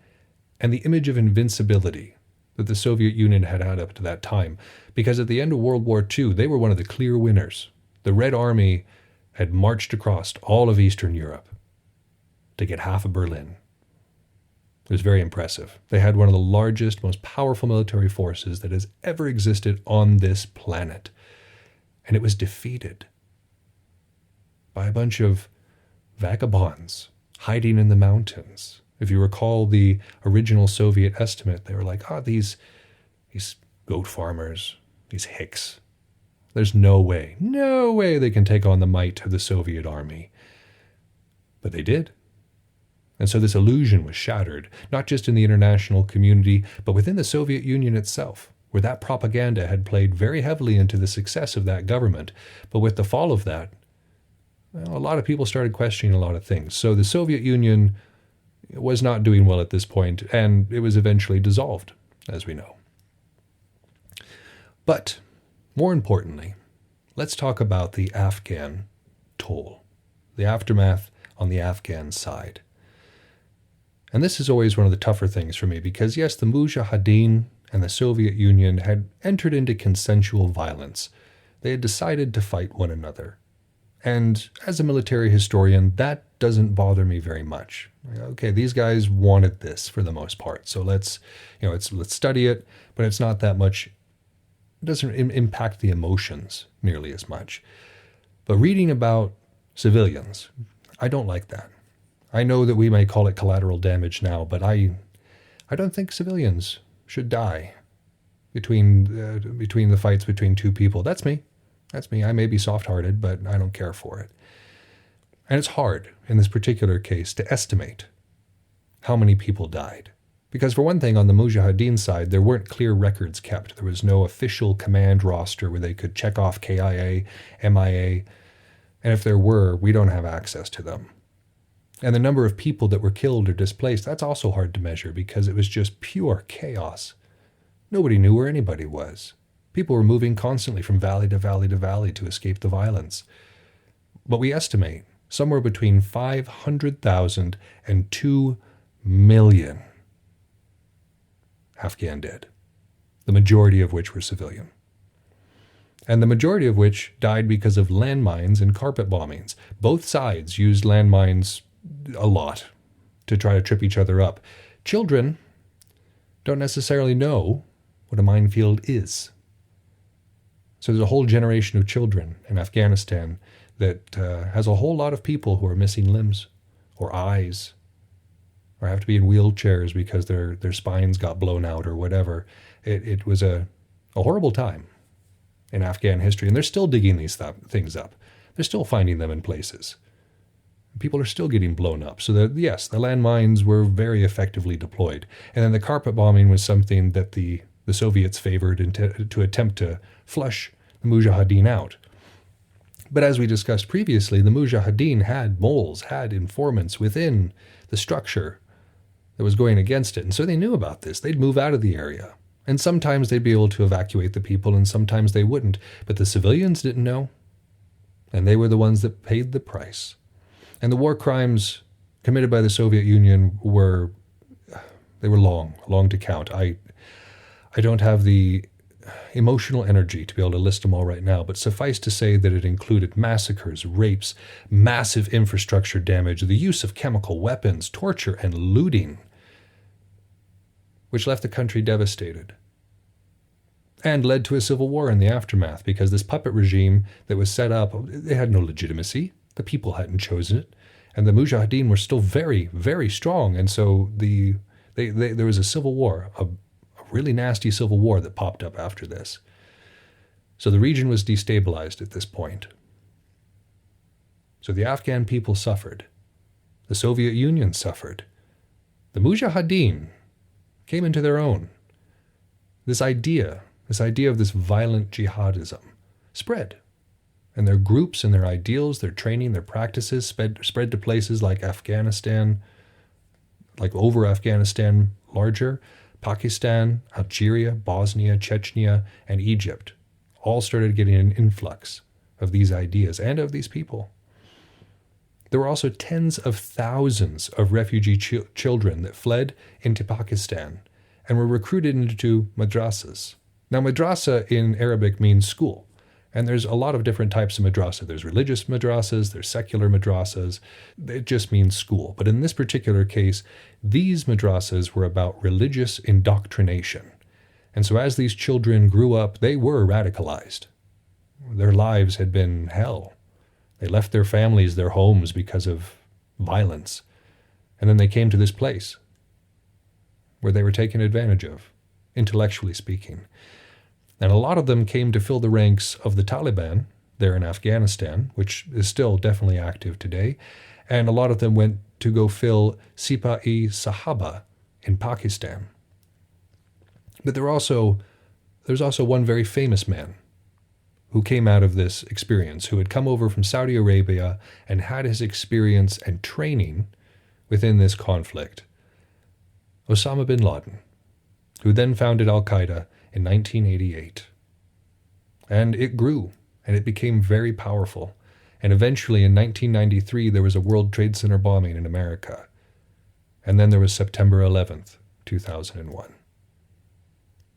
and the image of invincibility that the Soviet Union had had up to that time. Because at the end of World War II, they were one of the clear winners. The Red Army had marched across all of Eastern Europe to get half of Berlin. It was very impressive. They had one of the largest, most powerful military forces that has ever existed on this planet. And it was defeated by a bunch of vagabonds hiding in the mountains. If you recall the original Soviet estimate, they were like, these goat farmers, these hicks, there's no way they can take on the might of the Soviet army. But they did. And so this illusion was shattered, not just in the international community, but within the Soviet Union itself, where that propaganda had played very heavily into the success of that government. But with the fall of that, a lot of people started questioning a lot of things. So the Soviet Union was not doing well at this point, and it was eventually dissolved, as we know. But more importantly, let's talk about the Afghan toll, the aftermath on the Afghan side. And this is always one of the tougher things for me because, yes, the Mujahideen and the Soviet Union had entered into consensual violence. They had decided to fight one another. And as a military historian, that doesn't bother me very much. Okay, these guys wanted this for the most part, so let's study it, but it's not that much. It doesn't impact the emotions nearly as much. But reading about civilians, I don't like that. I know that we may call it collateral damage now, but I don't think civilians should die between the fights between two people. That's me. I may be soft-hearted, but I don't care for it. And it's hard, in this particular case, to estimate how many people died. Because for one thing, on the Mujahideen side, there weren't clear records kept. There was no official command roster where they could check off KIA, MIA, and if there were, we don't have access to them. And the number of people that were killed or displaced, that's also hard to measure because it was just pure chaos. Nobody knew where anybody was. People were moving constantly from valley to valley to valley to escape the violence. But we estimate somewhere between 500,000 and 2 million Afghan dead, the majority of which were civilian. And the majority of which died because of landmines and carpet bombings. Both sides used landmines a lot to try to trip each other up. Children don't necessarily know what a minefield is. So there's a whole generation of children in Afghanistan that has a whole lot of people who are missing limbs or eyes or have to be in wheelchairs because their spines got blown out or whatever. It was a horrible time in Afghan history, and they're still digging these things up. They're still finding them in places. People are still getting blown up. So yes, the landmines were very effectively deployed. And then the carpet bombing was something that the Soviets favored to attempt to flush the Mujahideen out. But as we discussed previously, the Mujahideen had moles, had informants within the structure that was going against it. And so they knew about this. They'd move out of the area. And sometimes they'd be able to evacuate the people, and sometimes they wouldn't. But the civilians didn't know. And they were the ones that paid the price. And the war crimes committed by the Soviet Union were long to count. I don't have the emotional energy to be able to list them all right now, but suffice to say that it included massacres, rapes, massive infrastructure damage, the use of chemical weapons, torture, and looting, which left the country devastated and led to a civil war in the aftermath, because this puppet regime that was set up, they had no legitimacy. The people hadn't chosen it, and the Mujahideen were still very, very strong. And so there was a civil war, a really nasty civil war that popped up after this. So the region was destabilized at this point. So the Afghan people suffered. The Soviet Union suffered. The Mujahideen came into their own. This idea of this violent jihadism spread. And their groups and their ideals, their training, their practices spread to places like Afghanistan, like over Afghanistan larger, Pakistan, Algeria, Bosnia, Chechnya, and Egypt. All started getting an influx of these ideas and of these people. There were also tens of thousands of refugee children that fled into Pakistan and were recruited into madrasas. Now, madrasa in Arabic means school. And there's a lot of different types of madrasa. There's religious madrasas, there's secular madrasas. It just means school. But in this particular case, these madrasas were about religious indoctrination. And so as these children grew up, they were radicalized. Their lives had been hell. They left their families, their homes because of violence. And then they came to this place where they were taken advantage of, intellectually speaking. And a lot of them came to fill the ranks of the Taliban there in Afghanistan, which is still definitely active today. And a lot of them went to go fill Sipa-e-Sahaba in Pakistan. But there's also one very famous man who came out of this experience, who had come over from Saudi Arabia and had his experience and training within this conflict. Osama bin Laden, who then founded Al-Qaeda in 1988. And it grew, and it became very powerful. And eventually in 1993, there was a World Trade Center bombing in America. And then there was September 11th, 2001.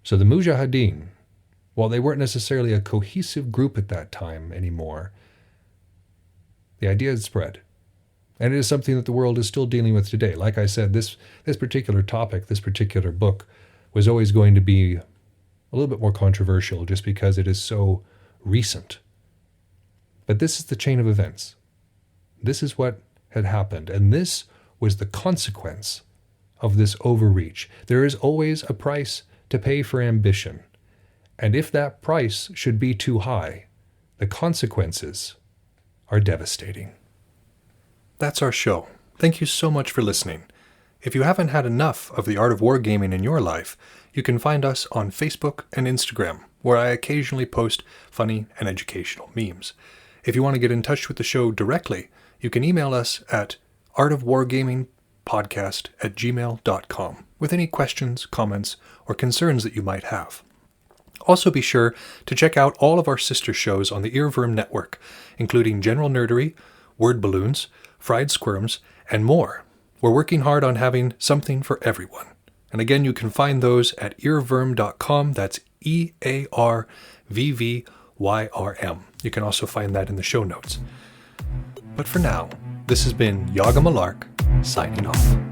So the Mujahideen, while they weren't necessarily a cohesive group at that time anymore, the idea had spread. And it is something that the world is still dealing with today. Like I said, this particular topic, this particular book, was always going to be a little bit more controversial just because it is so recent. But this is the chain of events. This is what had happened, and this was the consequence of this overreach. There is always a price to pay for ambition, and if that price should be too high, the consequences are devastating. That's our show. Thank you so much for listening. If you haven't had enough of the art of wargaming in your life, you can find us on Facebook and Instagram, where I occasionally post funny and educational memes. If you want to get in touch with the show directly, you can email us at artofwargamingpodcast@gmail.com with any questions, comments, or concerns that you might have. Also be sure to check out all of our sister shows on the Earworm Network, including General Nerdery, Word Balloons, Fried Squirms, and more. We're working hard on having something for everyone. And again, you can find those at earworm.com. That's EARVVYRM. You can also find that in the show notes. But for now, this has been Yaga Malark, signing off.